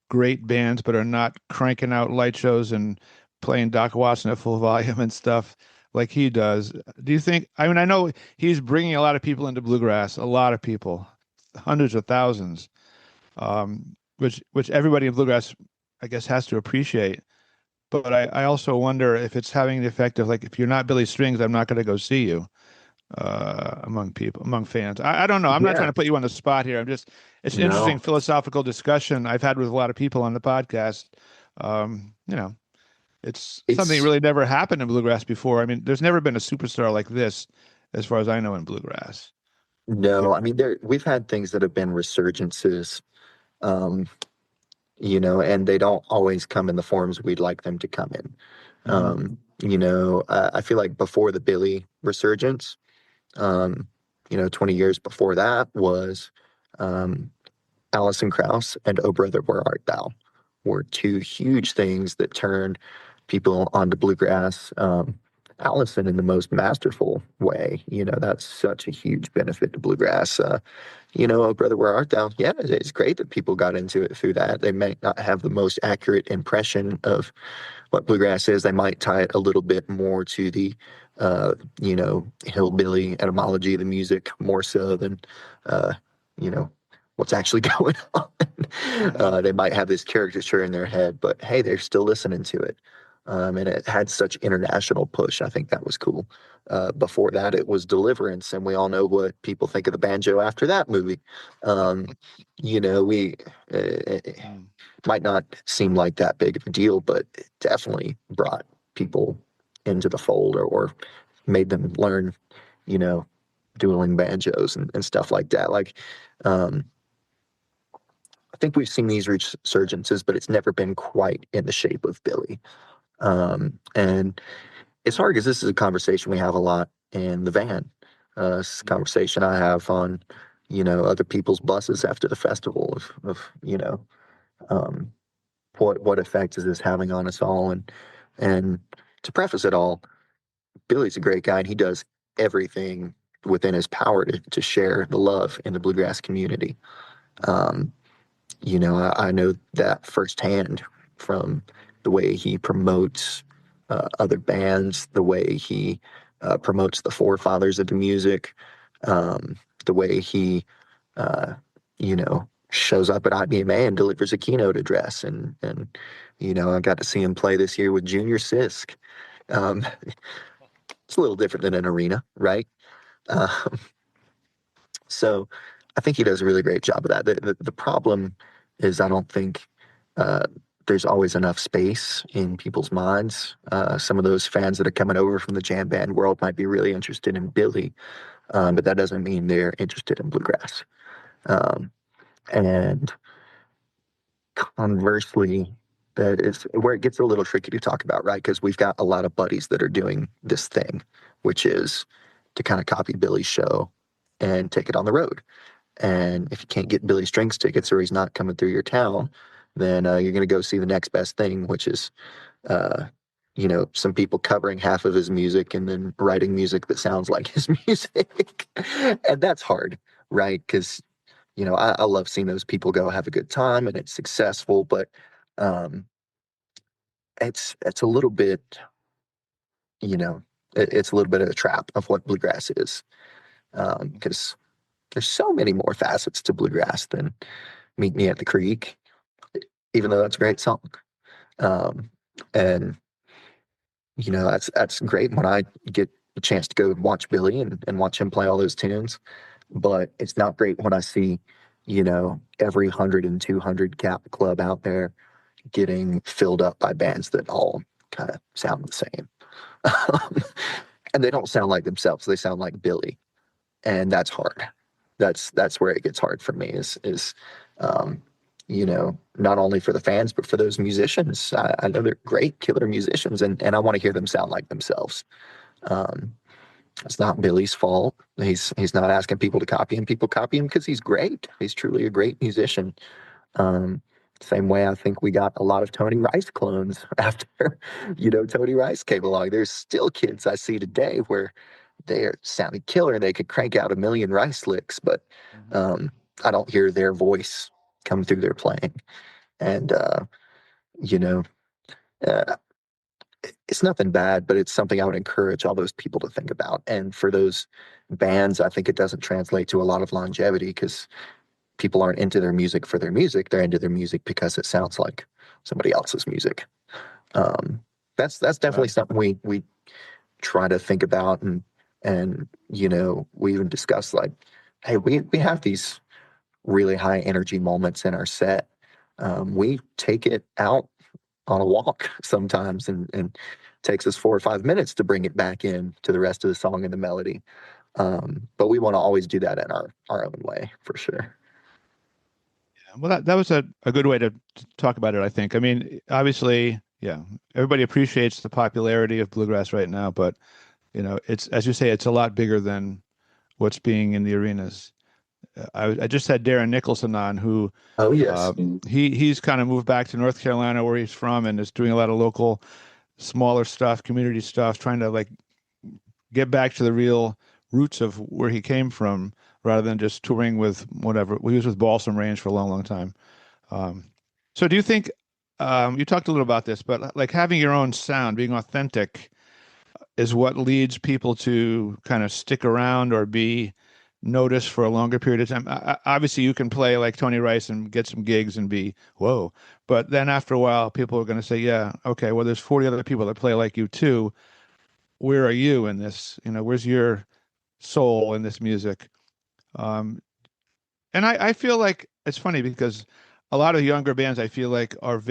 S1: great bands but are not cranking out light shows and playing Doc Watson at full volume and stuff like he does? Do you think, I mean, I know he's bringing a lot of people into bluegrass, a lot of people, hundreds of thousands, which everybody in bluegrass, I guess, has to appreciate. But I also wonder if it's having the effect of like, if you're not Billy Strings, I'm not going to go see you among people, among fans. I don't know. I'm not trying
S2: Yeah,
S1: to put you on the spot here. It's an interesting
S2: no,
S1: philosophical discussion I've had with a lot of people on the podcast. You know, it's something that
S2: it's
S1: really never happened in bluegrass before. I mean, there's never been a superstar like this, as far as I know, in bluegrass.
S2: no. I mean, we've had things that have been resurgences, um, and they don't always come in the forms we'd like them to come in.
S1: Hmm.
S2: I feel like before the Billy resurgence, um, 20 years before that was um, Alison Krauss and Oh Brother, Where Art Thou were two huge things that turned people onto bluegrass. Allison in the most masterful way. That's such a huge benefit to bluegrass. Oh Brother, Where Art Thou? Yeah, it's great that people got into it through that. They may not have the most accurate impression of what bluegrass is. They might tie it a little bit more to the, hillbilly etymology of the music more so than, uh, you know, what's actually going on. They might have this caricature in their head, but hey, they're still listening to it. And it had such international push. I think that was cool. Before that, it was Deliverance, and we all know what people think of the banjo after that movie. Um, we it
S1: Mm.
S2: might not seem like that big of a deal, but it definitely brought people into the fold or made them learn, you know, dueling banjos and stuff like that. Like, um, I think we've seen these resurgences, but it's never been quite in the shape of Billy. And it's hard because this is a conversation we have a lot in the van. It's a conversation I have on, other people's buses after the festival of um, what effect is this having on us all? And to preface it all, Billy's a great guy and he does everything within his power to share the love in the bluegrass community. Um, I know that firsthand from the way he promotes other bands, the way he promotes the forefathers of the music, the way he, shows up at IBMA and delivers a keynote address. I got to see him play this year with Junior Sisk. Um, it's a little different than an arena, right? Um, so I think he does a really great job of that. The problem is I don't think uh, there's always enough space in people's minds. Some of those fans that are coming over from the jam band world might be really interested in Billy, but that doesn't mean they're interested in bluegrass. Um, and conversely, that is where it gets a little tricky to talk about, right? Because we've got a lot of buddies that are doing this thing, which is to kind of copy Billy's show and take it on the road. And if you can't get Billy Strings tickets or he's not coming through your town, then you're going to go see the next best thing, which is, uh, some people covering half of his music and then writing music that sounds like his music. And that's hard, right? Because, I love seeing those people go have a good time and it's successful, but um, it's a little bit, you know, it's a little bit of a trap of what bluegrass is. Because there's so many more facets to bluegrass than Meet Me at the Creek, even though that's a great song. Um, and that's great when I get a chance to go watch Billy and watch him play all those tunes. But it's not great when I see, every 100 and 200 cap club out there getting filled up by bands that all kind of sound the same. And they don't sound like themselves. They sound like Billy. And that's hard. That's where it gets hard for me is um, not only for the fans but for those musicians. I know they're great killer musicians, and I want to hear them sound like themselves. Um, it's not Billy's fault. He's not asking people to copy him. People copy him because he's great. He's truly a great musician. Um, Same way I think we got a lot of Tony Rice clones after, Tony Rice came along. There's still kids I see today where they're sounding killer. They could crank out a million Rice licks, but
S1: Mhm.
S2: um, I don't hear their voice come through their playing. And, you know, uh, it's nothing bad, but it's something I would encourage all those people to think about. And for those bands, I think it doesn't translate to a lot of longevity because people aren't into their music for their music. They're into their music because it sounds like somebody else's music. Um, that's definitely
S1: Right.
S2: something we try to think about, and we even discuss like, hey, we have these really high energy moments in our set. We take it out on a walk sometimes, and takes us 4 or 5 minutes to bring it back in to the rest of the song and the melody. But we want to always do that in our own way for sure.
S1: Well, that was a good way to talk about it, I think. I mean, obviously, yeah, everybody appreciates the popularity of bluegrass right now, but it's as you say, it's a lot bigger than what's being in the arenas. I just had Darren Nicholson on, who
S2: Oh
S1: uh,
S2: yes.
S1: he's kind of moved back to North Carolina, where he's from, and is doing a lot of local, smaller stuff, community stuff, trying to like get back to the real roots of where he came from, rather than just touring with whatever. We was with Balsam Range for a long, long time. Um, so do you think you talked a little about this, but like having your own sound, being authentic, is what leads people to kind of stick around or be noticed for a longer period of time? Obviously, you can play like Tony Rice and get some gigs and be whoa, but then after a while, people are going to say, yeah, okay, well, there's 40 other people that play like you too. Where are you in this? Where's your soul in this music? Um, and I feel like it's funny because a lot of younger bands I feel like are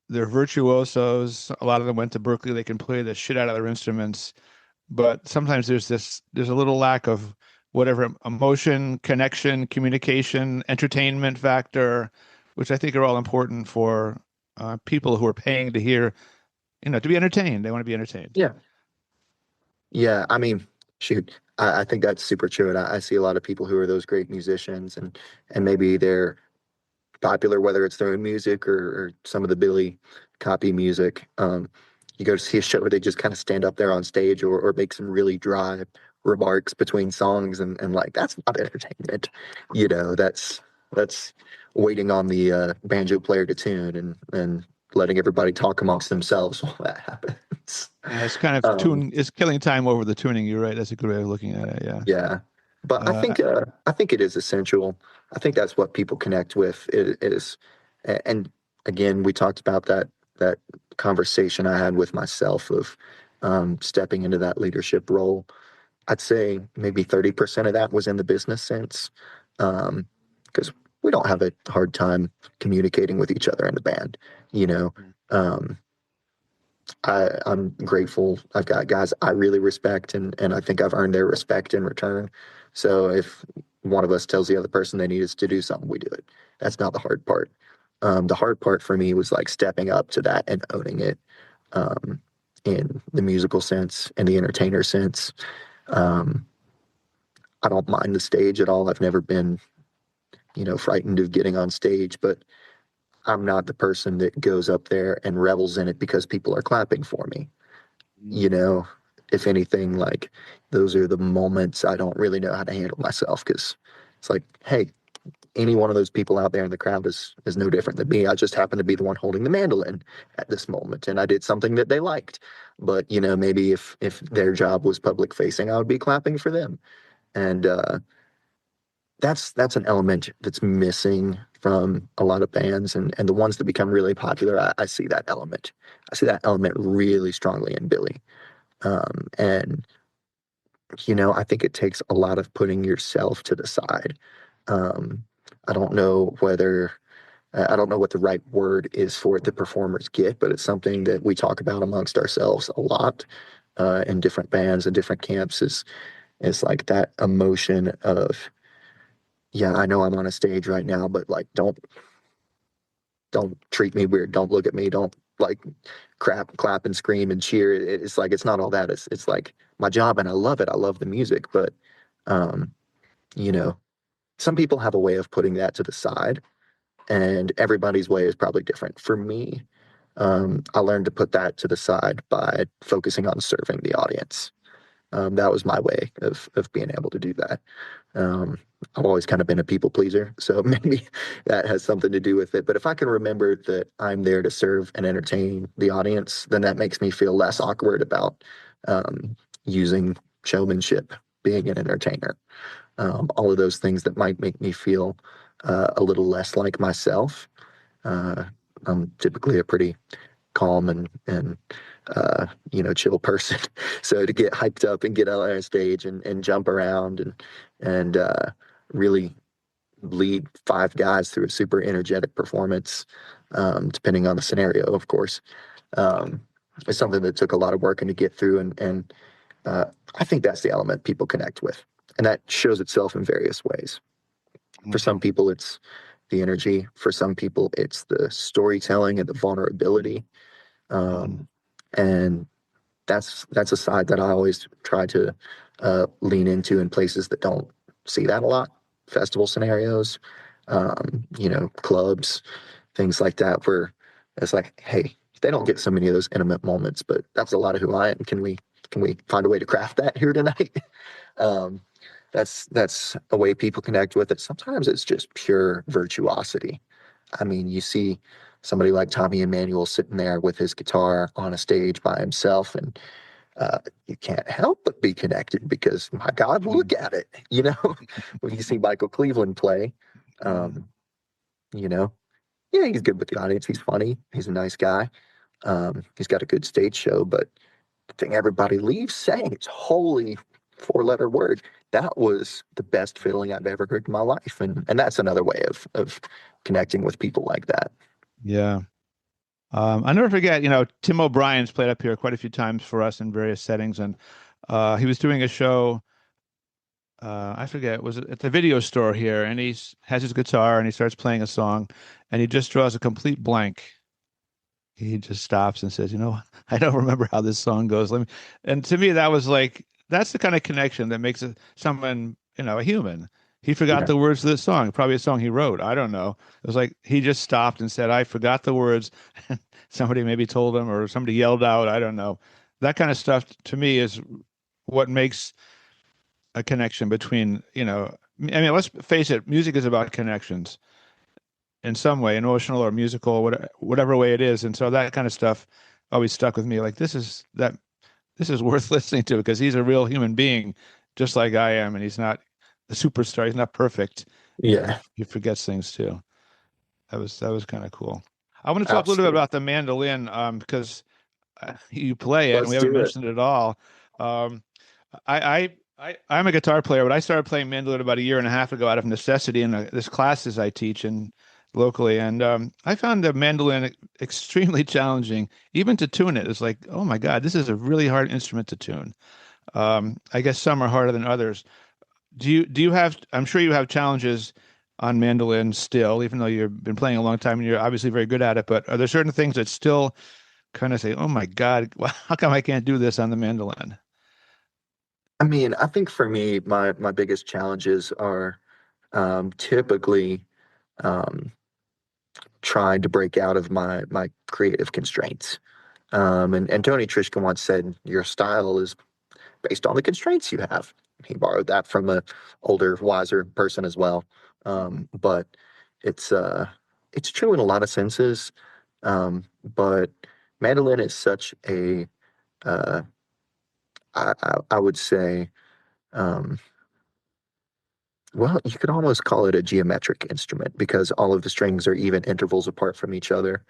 S1: they're virtuosos. A lot of them went to Berklee. They can play the shit out of their instruments, but sometimes there's a little lack of whatever emotion, connection, communication, entertainment factor, which I think are all important for people who are paying to hear, to be entertained. They want to be entertained.
S2: Yeah. Yeah. I mean, shoot, I think that's super true. And I see a lot of people who are those great musicians, and maybe they're popular, whether it's their own music or some of the Billy copy music. You go to see a show where they just kind of stand up there on stage, or make some really dry remarks between songs, and like that's not entertainment. That's waiting on the banjo player to tune, and letting everybody talk amongst themselves while that happens.
S1: Yeah, it's kind of
S2: Um,
S1: it's killing time over the tuning. You're right. That's a good way of looking at it. Yeah.
S2: Yeah, but
S1: Uh,
S2: I think it is essential. I think that's what people connect with is, and again, we talked about that conversation I had with myself of stepping into that leadership role. I'd say maybe 30% of that was in the business sense, because we don't have a hard time communicating with each other in the band. You know, um, I'm grateful. I've got guys I really respect, and I think I've earned their respect in return. So if one of us tells the other person they need us to do something, we do it. That's not the hard part. The hard part for me was like stepping up to that and owning it, um, in the musical sense and the entertainer sense. Um, I don't mind the stage at all. I've never been, frightened of getting on stage, but I'm not the person that goes up there and revels in it because people are clapping for me. you know if anything, like, those are the moments I don't really know how to handle myself, because it's like, hey, any one of those people out there in the crowd is no different than me. I just happen to be the one holding the mandolin at this moment, and I did something that they liked. But maybe if their job was public facing, I would be clapping for them. And that's an element that's missing from a lot of bands, and the ones that become really popular. I see that element. I see that element really strongly in Billy. And I think it takes a lot of putting yourself to the side. Um, I don't know whether I don't know what the right word is for it the performers get, but it's something that we talk about amongst ourselves a lot, in different bands and different camps. Is like that emotion of, yeah, I know I'm on a stage right now, but like, don't treat me weird. Don't look at me. Don't like clap and scream and cheer. It's like, it's not all that. It's like my job, and I love it. I love the music, but um, you know, some people have a way of putting that to the side, and everybody's way is probably different. For me, I learned to put that to the side by focusing on serving the audience. That was my way of being able to do that. Um, I've always kind of been a people pleaser, so maybe that has something to do with it. But if I can remember that I'm there to serve and entertain the audience, then that makes me feel less awkward about using showmanship, being an entertainer. All of those things that might make me feel a little less like myself. Uh, I'm typically a pretty calm and chill person. So to get hyped up and get out on stage and jump around and really lead five guys through a super energetic performance, depending on the scenario, of course, um, is something that took a lot of work and to get through. And I think that's the element people connect with, and that shows itself in various ways. For
S1: Mhm.
S2: some people, it's the energy. For some people, it's the storytelling and the vulnerability.
S1: Mhm.
S2: Um, and that's a side that I always try to lean into in places that don't see that a lot. Festival scenarios, clubs, things like that, where it's like, hey, they don't get so many of those intimate moments, but that's a lot of who I am. Can we find a way to craft that here tonight? um, that's a way people connect with it. Sometimes it's just pure virtuosity. I mean, you see somebody like Tommy Emmanuel sitting there with his guitar on a stage by himself, and you can't help but be connected because, my God, look
S1: Mhm.
S2: at it. When you see Michael Cleveland play,
S1: Mhm.
S2: um, you know, yeah, he's good with the audience. He's funny. He's a nice guy. He's got a good stage show, but the thing everybody leaves saying, it's holy four-letter word. That was the best feeling I've ever heard in my life. And that's another way of connecting with people like that.
S1: Yeah. I never forget, Tim O'Brien's played up here quite a few times for us in various settings, and he was doing a show. I forget, was it at the video store here? And has his guitar and he starts playing a song, and he just draws a complete blank. He just stops and says, I don't remember how this song goes. Let me. And to me, that was like that's the kind of connection that makes someone, a human. He forgot
S2: Yeah.
S1: the words to the song, probably a song he wrote. I don't know. It was like he just stopped and said, I forgot the words. Somebody maybe told him or somebody yelled out. I don't know. That kind of stuff to me is what makes a connection between, I mean, let's face it, music is about connections in some way, emotional or musical, whatever way it is. And so that kind of stuff always stuck with me. Like this is worth listening to because he's a real human being, just like I am, and he's not a superstar. He's not perfect.
S2: Yeah,
S1: He forgets things too. That was kind of cool. I want to talk a little bit
S2: absolutely.
S1: about the mandolin, because you play it, and we
S2: Let's
S1: haven't
S2: do it.
S1: mentioned it at all. Um, I'm a guitar player, but I started playing mandolin about a year and a half ago out of necessity in this classes I teach in locally, and I found the mandolin extremely challenging, even to tune it. It's like, oh my God, this is a really hard instrument to tune. I guess some are harder than others. Do you have? I'm sure you have challenges on mandolin still, even though you've been playing a long time and you're obviously very good at it. But are there certain things that still kind of say, oh my God, how come I can't do this on the mandolin?
S2: I mean, I think for me, my biggest challenges are typically um, trying to break out of my creative constraints. And Tony Trishkin once said, "Your style is based on the constraints you have." He borrowed that from a older, wiser person as well. But it's uh, it's true in a lot of senses. But mandolin is such a uh, I would say. Um, Well, you could almost call it a geometric instrument because all of the strings are even intervals apart from each other.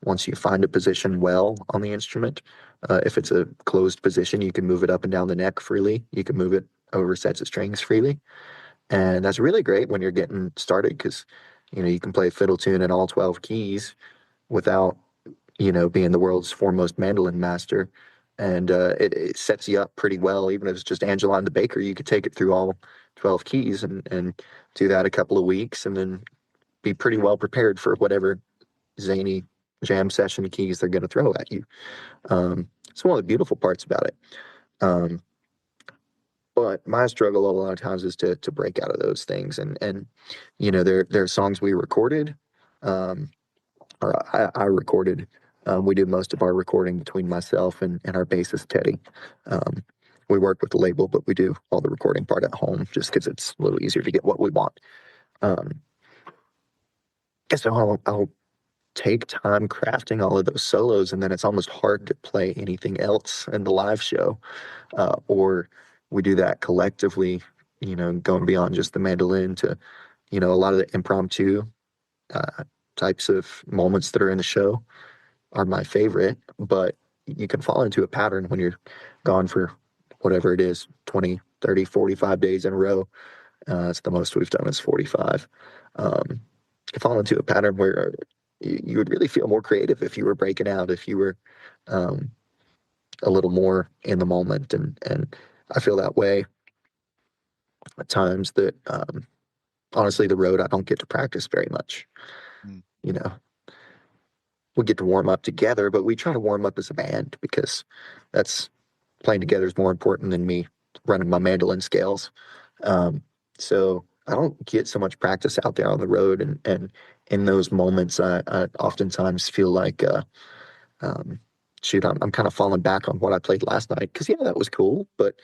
S2: Once you find a position well on the instrument, if it's a closed position, you can move it up and down the neck freely. You can move it over sets of strings freely. And that's really great when you're getting started because, you can play fiddle tune in all 12 keys without being the world's foremost mandolin master. And it sets you up pretty well. Even if it's just Angela and the Baker, you could take it through all 12 keys and do that a couple of weeks and then be pretty well prepared for whatever zany jam session keys they're going to throw at you. It's one of the beautiful parts about it. Um, But my struggle a lot of times is to break out of those things. And there are songs we recorded, um, or I recorded. We do most of our recording between myself and our bassist Teddy. Um, we work with the label, but we do all the recording part at home just because it's a little easier to get what we want. Um, and so I'll take time crafting all of those solos, and then it's almost hard to play anything else in the live show. Or we do that collectively, going beyond just the mandolin to, a lot of the impromptu uh, types of moments that are in the show are my favorite. But you can fall into a pattern when you're gone for whatever it is, 20, 30, 45 days in a row. It's the most we've done is 45. Um, you fall into a pattern where you would really feel more creative if you were breaking out, if you were um, a little more in the moment. And I feel that way at times that honestly, the road, I don't get to practice very much.
S1: Mm.
S2: You know, we get to warm up together, but we try to warm up as a band because that's playing together is more important than me running my mandolin scales. Um, so I don't get so much practice out there on the road, and in those moments, I oftentimes feel like, um, shoot, I'm kind of falling back on what I played last night because yeah, that was cool, but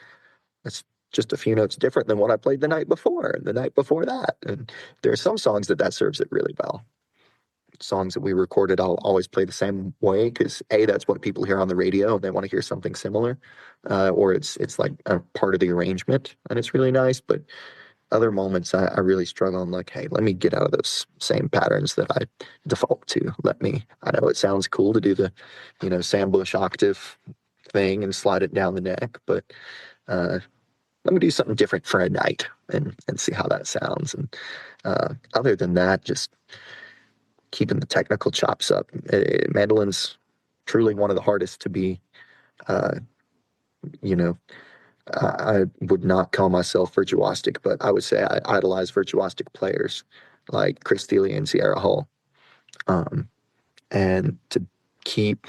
S2: it's just a few notes different than what I played the night before and the night before that. And there are some songs that serves it really well. Songs that we recorded, I'll always play the same way because A, that's what people hear on the radio and they want to hear something similar, or it's like a part of the arrangement and it's really nice. But other moments, I really struggle. I'm like, hey, let me get out of those same patterns that I default to. I know it sounds cool to do the, Sam Bush octave thing and slide it down the neck, but uh, let me do something different for a night and see how that sounds. And other than that, just keeping the technical chops up. Mandolin's truly one of the hardest to be. Uh, you know, I would not call myself virtuosic, but I would say I idolize virtuosic players like Chris Thiele and Sierra Hull. Um, and to keep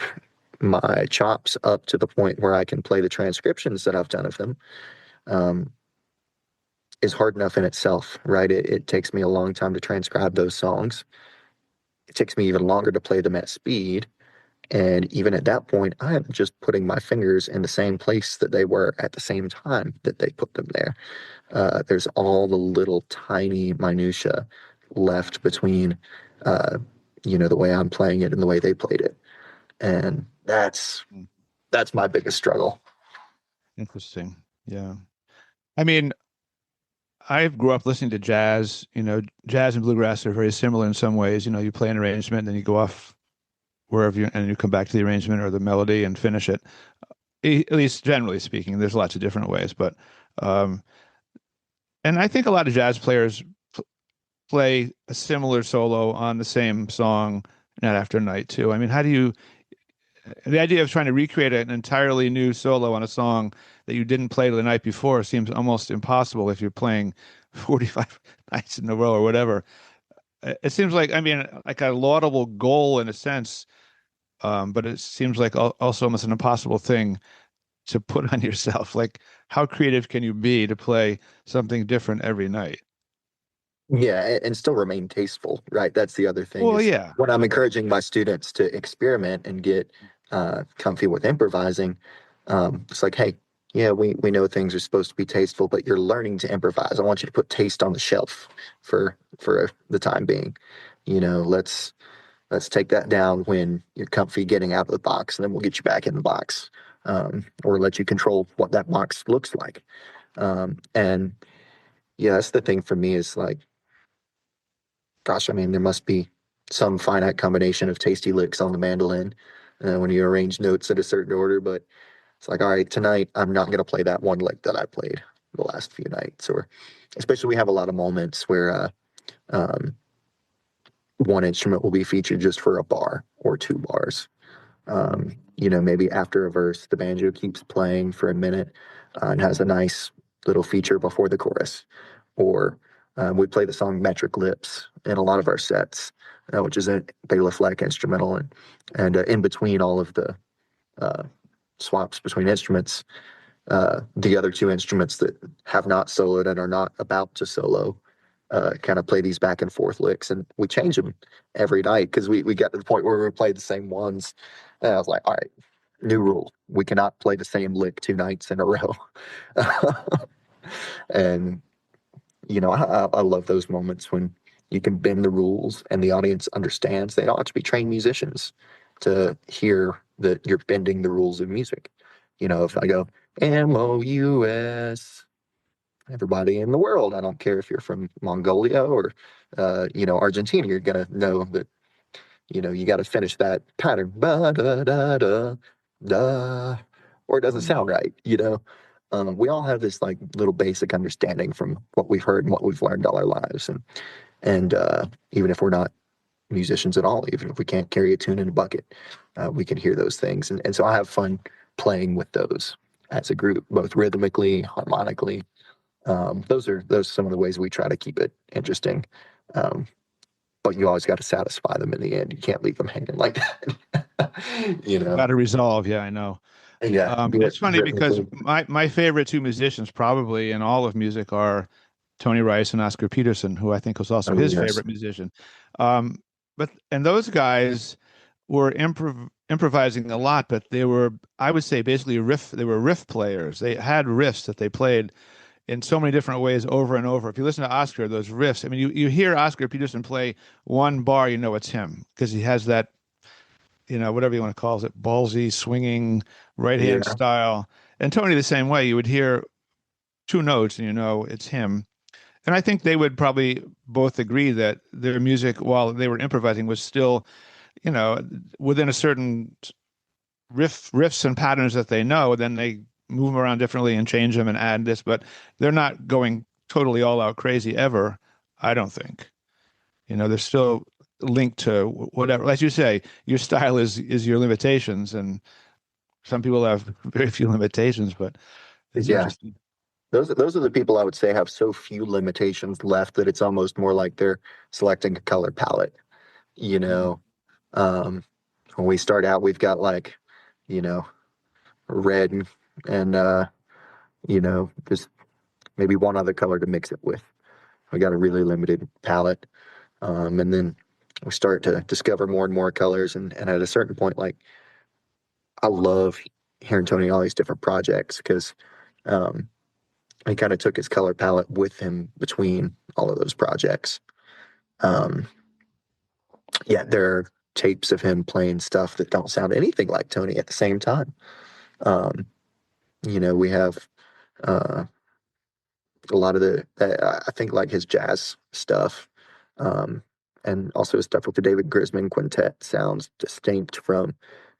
S2: my chops up to the point where I can play the transcriptions that I've done of them um, is hard enough in itself, right? It takes me a long time to transcribe those songs. It takes me even longer to play them at speed. And even at that point, I am just putting my fingers in the same place that they were at the same time that they put them there. There's all the little tiny minutia left between, uh, the way I'm playing it and the way they played it, and
S1: Mm.
S2: that's my biggest struggle.
S1: Interesting. Yeah. I mean, I grew up listening to jazz. Jazz and bluegrass are very similar in some ways. You play an arrangement, and then you go off wherever you, and you come back to the arrangement or the melody and finish it. At least generally speaking, there's lots of different ways, but um, and I think a lot of jazz players play a similar solo on the same song night after night too. I mean, how do you the idea of trying to recreate an entirely new solo on a song that you didn't play the night before seems almost impossible if you're playing 45 nights in a row or whatever. It seems like, I mean, like a laudable goal in a sense, but it seems like also almost an impossible thing to put on yourself. Like, how creative can you be to play something different every night?
S2: Yeah, and still remain tasteful, right? That's the other thing
S1: Well,
S2: is
S1: yeah.
S2: when I'm encouraging my students to experiment and get comfy with improvising. It's like, hey, yeah, we know things are supposed to be tasteful, but you're learning to improvise. I want you to put taste on the shelf for the time being. Let's take that down when you're comfy getting out of the box, and then we'll get you back in the box, or let you control what that box looks like. And yeah, that's the thing for me is like, gosh, I mean, there must be some finite combination of tasty licks on the mandolin when you arrange notes in a certain order. But it's like, all right, tonight I'm not going to play that one lick that I played the last few nights. Or especially we have a lot of moments where um, one instrument will be featured just for a bar or two bars. Maybe after a verse, the banjo keeps playing for a minute and has a nice little feature before the chorus. Or we play the song Metric Lips in a lot of our sets, which is a bailiff-like instrumental. And in between all of the uh, swaps between instruments, the other two instruments that have not soloed and are not about to solo kind of play these back and forth licks, and we change them every night because we got to the point where we play the same ones. And I was like, all right, new rule: we cannot play the same lick 2 nights in a row. And I love those moments when you can bend the rules and the audience understands. They don't have to be trained musicians to hear that you're bending the rules of music. If I go MOUS, everybody in the world, I don't care if you're from Mongolia or Argentina, you're gonna know that you got to finish that pattern, ba da da da da, or it doesn't sound right. We all have this like little basic understanding from what we've heard and what we've learned all our lives, and even if we're not musicians at all, even if we can't carry a tune in a bucket, we can hear those things, and so I have fun playing with those as a group, both rhythmically, harmonically. Those are some of the ways we try to keep it interesting. But you always got to satisfy them in the end. You can't leave them hanging like that.
S1: Got to resolve. Yeah, I know.
S2: Yeah.
S1: It's funny because
S2: Rhythmically.
S1: my favorite two musicians probably in all of music are Tony Rice and Oscar Peterson, who I think was also
S2: Oh,
S1: his
S2: yes.
S1: favorite musician. And those guys were improvising a lot, but they were, I would say, basically they were riff players. They had riffs that they played in so many different ways over and over. If you listen to Oscar, those riffs, I mean, you hear Oscar Peterson play one bar, you know it's him because he has that, whatever you want to call it, ballsy, swinging right hand
S2: Yeah.
S1: style. And Tony the same way. You would hear two notes and you know it's him. And I think they would probably both agree that their music, while they were improvising, was still, you know, within a certain riffs and patterns that they know. Then they move them around differently and change them and add this, but they're not going totally all out crazy ever. I don't think. They're still linked to whatever. As you say, your style is your limitations, and some people have very few limitations, but it's
S2: Yeah.
S1: interesting.
S2: Those are the people I would say have so few limitations left that it's almost more like they're selecting a color palette. You
S1: Mm.
S2: know, um, when we start out, we've got like, you know, red and just maybe one other color to mix it with. We got a really limited palette. And then we start to discover more and more colors. And at a certain point, like I love hearing Tony all these different projects because um, he kind of took his color palette with him between all of those projects. Um, yeah, there are tapes of him playing stuff that don't sound anything like Tony at the same time. Um, we have uh, a lot of I think like his jazz stuff, um, and also his stuff with the David Grisman Quintet sounds distinct from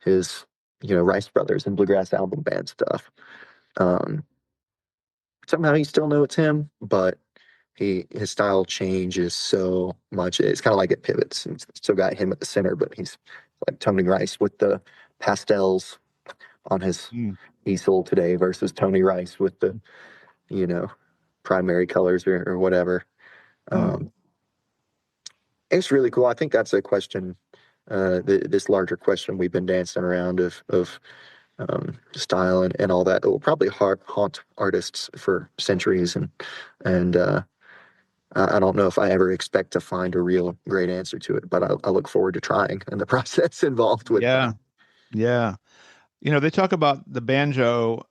S2: his, Rice Brothers and Bluegrass album band stuff. Um, Somehow you still know it's him, but his style changes so much. It's kind of like it pivots. And still got him at the center, but he's like Tony Rice with the pastels on his
S1: Mm.
S2: easel today versus Tony Rice with the, you know, primary colors or whatever.
S1: Mm.
S2: Um, it's really cool. I think that's a question, this larger question we've been dancing around of style and all that. It will probably haunt artists for centuries, and I don't know if I ever expect to find a real great answer to it, but I look forward to trying and the process involved with that.
S1: Yeah, yeah. They talk about the banjo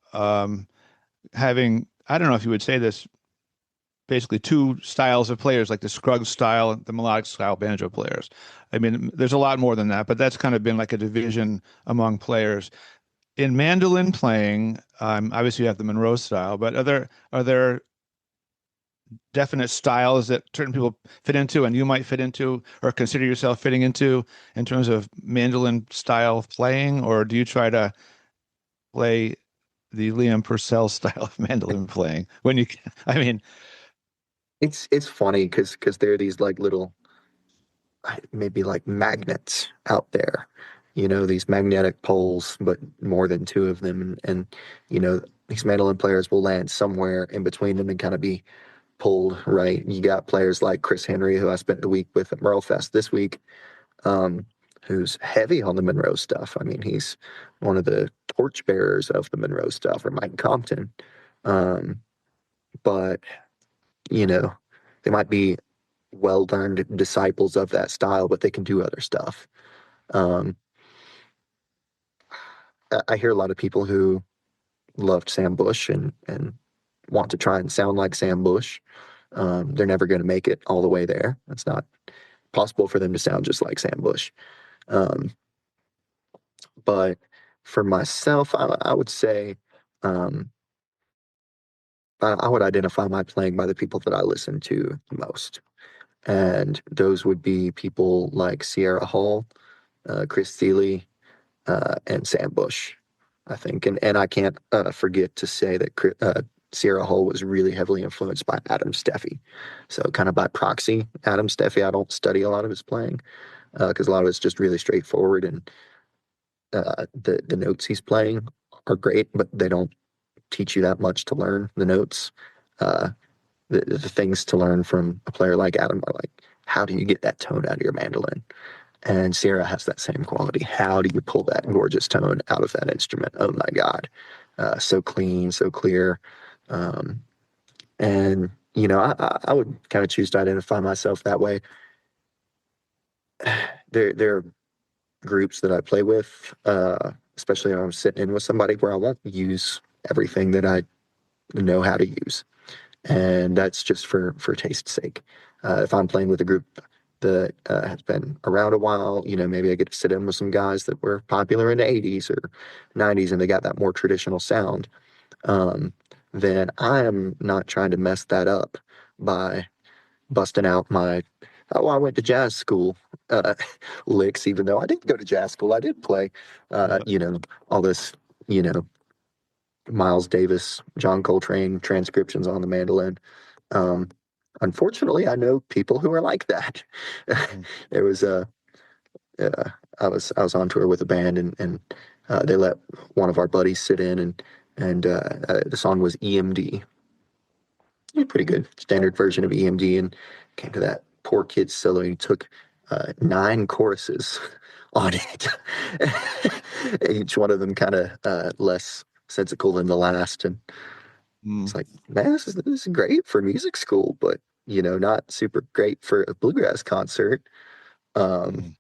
S1: having, I don't know if you would say this, basically two styles of players, like the Scruggs style and the melodic style banjo players. I mean, there's a lot more than that, but that's kind of been like a division among players. In mandolin playing, obviously you have the Monroe style, but are there definite styles that certain people fit into and you might fit into or consider yourself fitting into in terms of mandolin style playing, or do you try to play the Liam Purcell style of mandolin playing when you can? I mean,
S2: It's funny because there are these like little maybe like magnets out there, these magnetic poles, but more than two of them, and these mandolin players will land somewhere in between them and kind of be pulled right. You got players like Chris Henry, who I spent the week with at Merlefest this week, um, who's heavy on the Monroe stuff. I mean, he's one of the torchbearers of the Monroe stuff, or Mike Compton. Um, but, you know, they might be well-learned disciples of that style, but they can do other stuff. Um, I hear a lot of people who loved Sam Bush and want to try and sound like Sam Bush. They're never going to make it all the way there. It's not possible for them to sound just like Sam Bush. Um, but for myself, I would say um, I would identify my playing by the people that I listen to the most. And those would be people like Sierra Hull, Chris Thiele, and Sam Bush, I think. And I can't forget to say that Sierra Hull was really heavily influenced by Adam Steffi. So kind of by proxy, Adam Steffi, I don't study a lot of his playing because a lot of it's just really straightforward, and the notes he's playing are great, but they don't teach you that much to learn the notes. Uh, the things to learn from a player like Adam are like, how do you get that tone out of your mandolin? And Sierra has that same quality. How do you pull that gorgeous tone out of that instrument? Oh my God. So clean, so clear. Um, and, you know, I would kind of choose to identify myself that way. There are groups that I play with, especially when I'm sitting in with somebody, where I won't use everything that I know how to use. And that's just for taste's sake. If I'm playing with a group that has been around a while, you know, maybe I get to sit in with some guys that were popular in the 80s or 90s and they got that more traditional sound, um, then I am not trying to mess that up by busting out my, oh, I went to jazz school uh, licks, even though I didn't go to jazz school. I did play,
S1: Yeah.
S2: you know, all this, you know, Miles Davis, John Coltrane transcriptions on the mandolin. Um, Unfortunately, I know people who are like that.
S1: Mm.
S2: There was a I was on tour with a band, and they let one of our buddies sit in, and the song was EMD, pretty good standard version of EMD, and came to that poor kid's solo. He took 9 choruses on it, each one of them kind of less sensical than the last, and
S1: Mm.
S2: it's like, man, this is great for music school, but you know, not super great for a bluegrass concert. Um,
S1: Mm.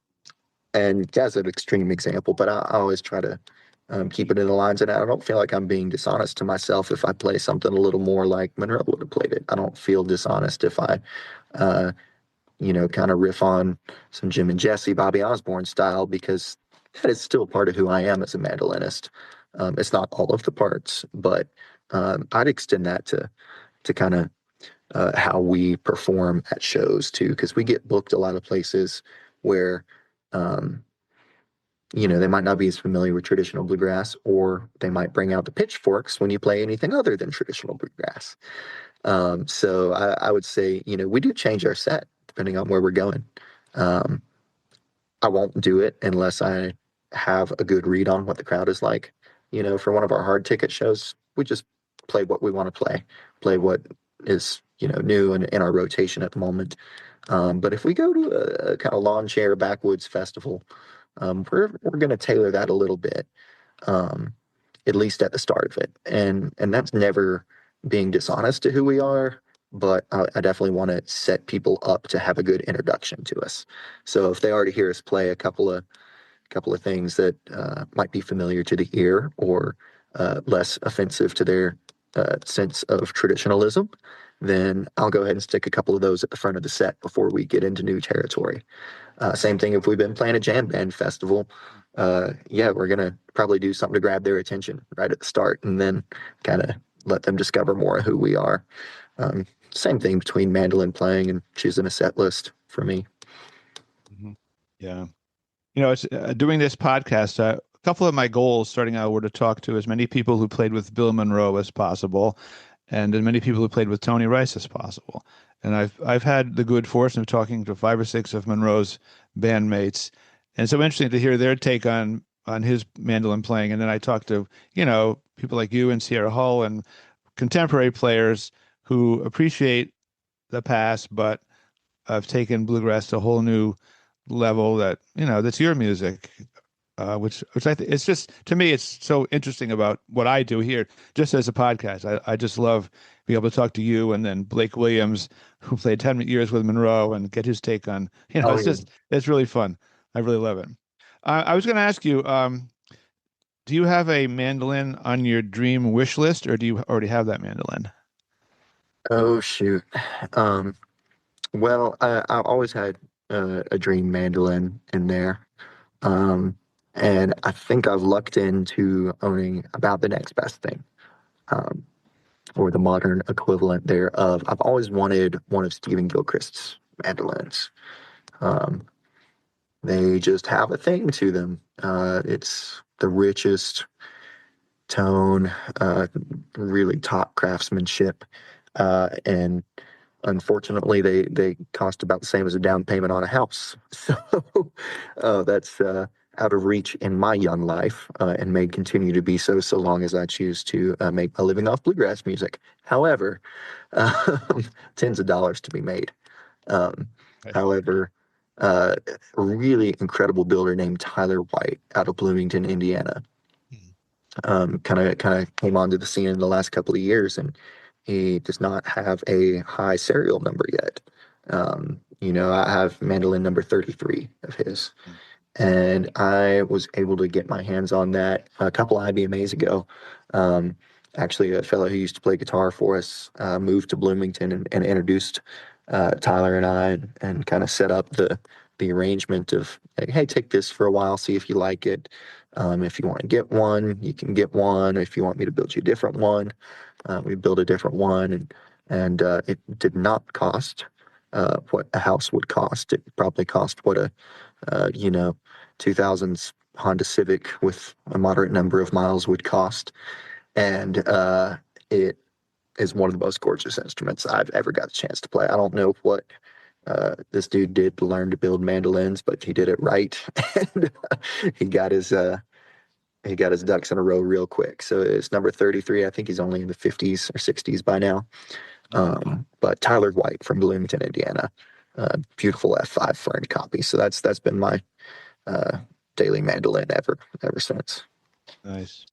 S2: and that's an extreme example, but I always try to keep it in the lines, and I don't feel like I'm being dishonest to myself if I play something a little more like Monroe would have played it. I don't feel dishonest if I, uh, you know, kind of riff on some Jim and Jesse, Bobby Osborne style, because that is still part of who I am as a mandolinist. It's not all of the parts, but I'd extend that to kind of how we perform at shows too, because we get booked a lot of places where, um, you know, they might not be as familiar with traditional bluegrass, or they might bring out the pitchforks when you play anything other than traditional bluegrass. So I would say, you know, we do change our set depending on where we're going. Um, I won't do it unless I have a good read on what the crowd is like. You know, for one of our hard ticket shows, we just play what we want to play what is, you know, new and in our rotation at the moment. But if we go to a kind of lawn chair backwoods festival, we're going to tailor that a little bit, um, at least at the start of it, and that's never being dishonest to who we are. But I definitely want to set people up to have a good introduction to us. So if they already hear us play a couple of things that might be familiar to the ear, or less offensive to their sense of traditionalism, then I'll go ahead and stick a couple of those at the front of the set before we get into new territory. Same thing if we've been playing a jam band festival. Yeah, we're going to probably do something to grab their attention right at the start, and then kind of let them discover more of who we are. Same thing between mandolin playing and choosing a set list for me.
S1: Mhm. Yeah. You know, it's doing this podcast. A couple of my goals starting out were to talk to as many people who played with Bill Monroe as possible, and as many people who played with Tony Rice as possible. And I've had the good fortune of talking to 5 or 6 of Monroe's bandmates, and it's so interesting to hear their take on his mandolin playing. And then I talked to, you know, people like you and Sierra Hull and contemporary players who appreciate the past, but have taken bluegrass to a whole new level that, you know, that's your music. which I think it's just to me it's so interesting about what I do here, just as a podcast. I just love being able to talk to you and then Blake Williams, who played 10 years with Monroe, and get his take on,
S2: Oh
S1: it's
S2: yeah.
S1: just it's really fun. I really love it. I was going to ask you, do you have a mandolin on your dream wish list, or do you already have that mandolin?
S2: Oh shoot. Um, well, I always had a dream mandolin in there. Um, and I think I've lucked into owning about the next best thing, um, or the modern equivalent thereof. I've always wanted one of Stephen Gilchrist's mandolins. Um, they just have a thing to them. It's the richest tone, really top craftsmanship, and unfortunately, they cost about the same as a down payment on a house. So that's out of reach in my young life, and may continue to be so long as I choose to make a living off bluegrass music. However, um, tens of dollars to be made. Um,
S1: Okay.
S2: however, a really incredible builder named Tyler White out of Bloomington, Indiana, kind of came onto the scene in the last couple of years, and he does not have a high serial number yet. I have mandolin number 33 of his, and I was able to get my hands on that a couple IBMAs ago. Um, Actually, a fellow who used to play guitar for us moved to Bloomington and introduced Tyler and I, and kind of set up the arrangement of, like, hey, take this for a while, see if you like it. If you want to get one, you can get one. If you want me to build you a different one, we build a different one, and it did not cost what a house would cost. It probably cost what a 2000s Honda Civic with a moderate number of miles would cost, and it is one of the most gorgeous instruments I've ever got a chance to play. I don't know what this dude did to learn to build mandolins, but he did it right, and he got his he got his ducks in a row real quick. So it's number 33. I think he's only in the 50s or 60s by now. But Tyler White from Bloomington, Indiana, beautiful F5 fern copy. So that's been my uh, daily mandolin ever since.
S1: Nice.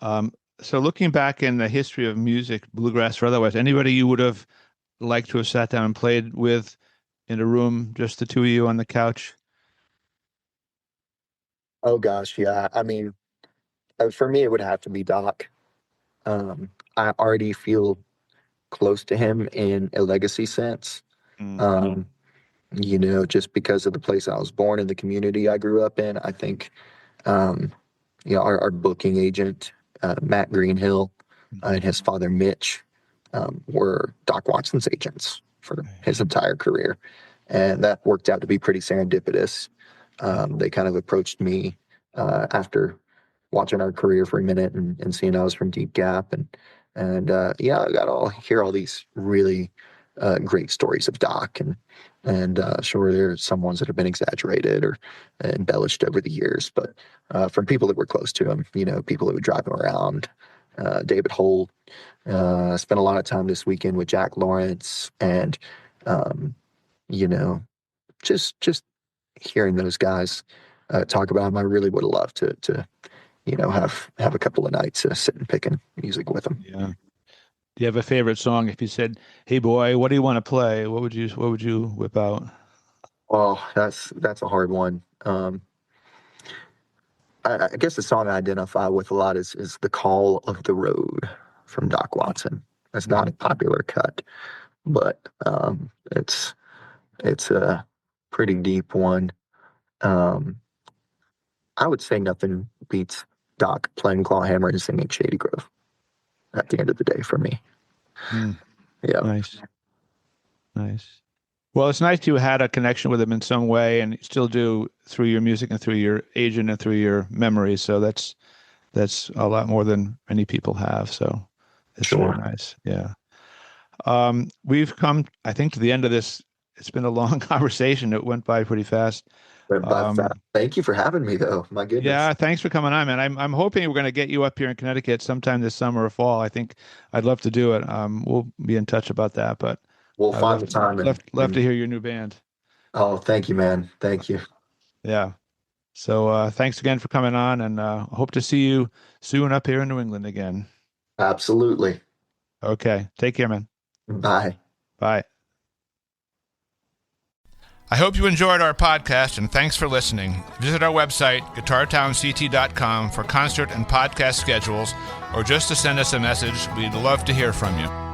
S1: Um, so looking back in the history of music, bluegrass or otherwise, anybody you would have liked to have sat down and played with in a room, just the two of you on the couch?
S2: Oh gosh, yeah. I mean, for me, it would have to be Doc. I already feel close to him in a legacy sense.
S1: Mm.
S2: Um, just because of the place I was born and the community I grew up in. I think, um, our booking agent, Matt Greenhill, and his father, Mitch, were Doc Watson's agents for his entire career. And that worked out to be pretty serendipitous. They kind of approached me after watching our career for a minute, and seeing I was from Deep Gap, and yeah, I got all hear all these really great stories of Doc, and sure, there's some ones that have been exaggerated or embellished over the years, but from people that were close to him, people that would drive him around. David Holt, spent a lot of time this weekend with Jack Lawrence, and um, you know, just hearing those guys talk about him, I really would have loved to have a couple of nights sitting picking music with him.
S1: Yeah. Do you have a favorite song? If you said, "Hey boy, what do you want to play?" What would you whip out?
S2: Oh, that's a hard one. I guess the song I identify with a lot is "The Call of the Road" from Doc Watson. It's not a popular cut, but it's a pretty deep one. Um, I would say nothing beats Doc playing clawhammer and singing Shady Grove at the end of the day for me.
S1: Mm,
S2: Yeah,
S1: nice, nice. Well, it's nice you had a connection with him in some way, and you still do through your music and through your agent and through your memories. So that's a lot more than many people have. So it's very
S2: sure.
S1: nice. Yeah. We've come, I think, to the end of this. It's been a long conversation. It went by pretty fast.
S2: Went by fast.
S1: Um,
S2: Thank you for having me, though. My goodness.
S1: yeah, thanks for coming on, man. I'm hoping we're going to get you up here in Connecticut sometime this summer or fall. I think I'd love to do it. We'll be in touch about that, but
S2: We'll
S1: I'd
S2: find the time
S1: love to hear your new band.
S2: oh, thank you, man. Thank you.
S1: Yeah. So thanks again for coming on, and hope to see you soon up here in New England again.
S2: Absolutely.
S1: Okay. Take care, man.
S2: Bye.
S1: Bye. I hope you enjoyed our podcast, and thanks for listening. Visit our website, guitartownct.com, for concert and podcast schedules, or just to send us a message. We'd love to hear from you.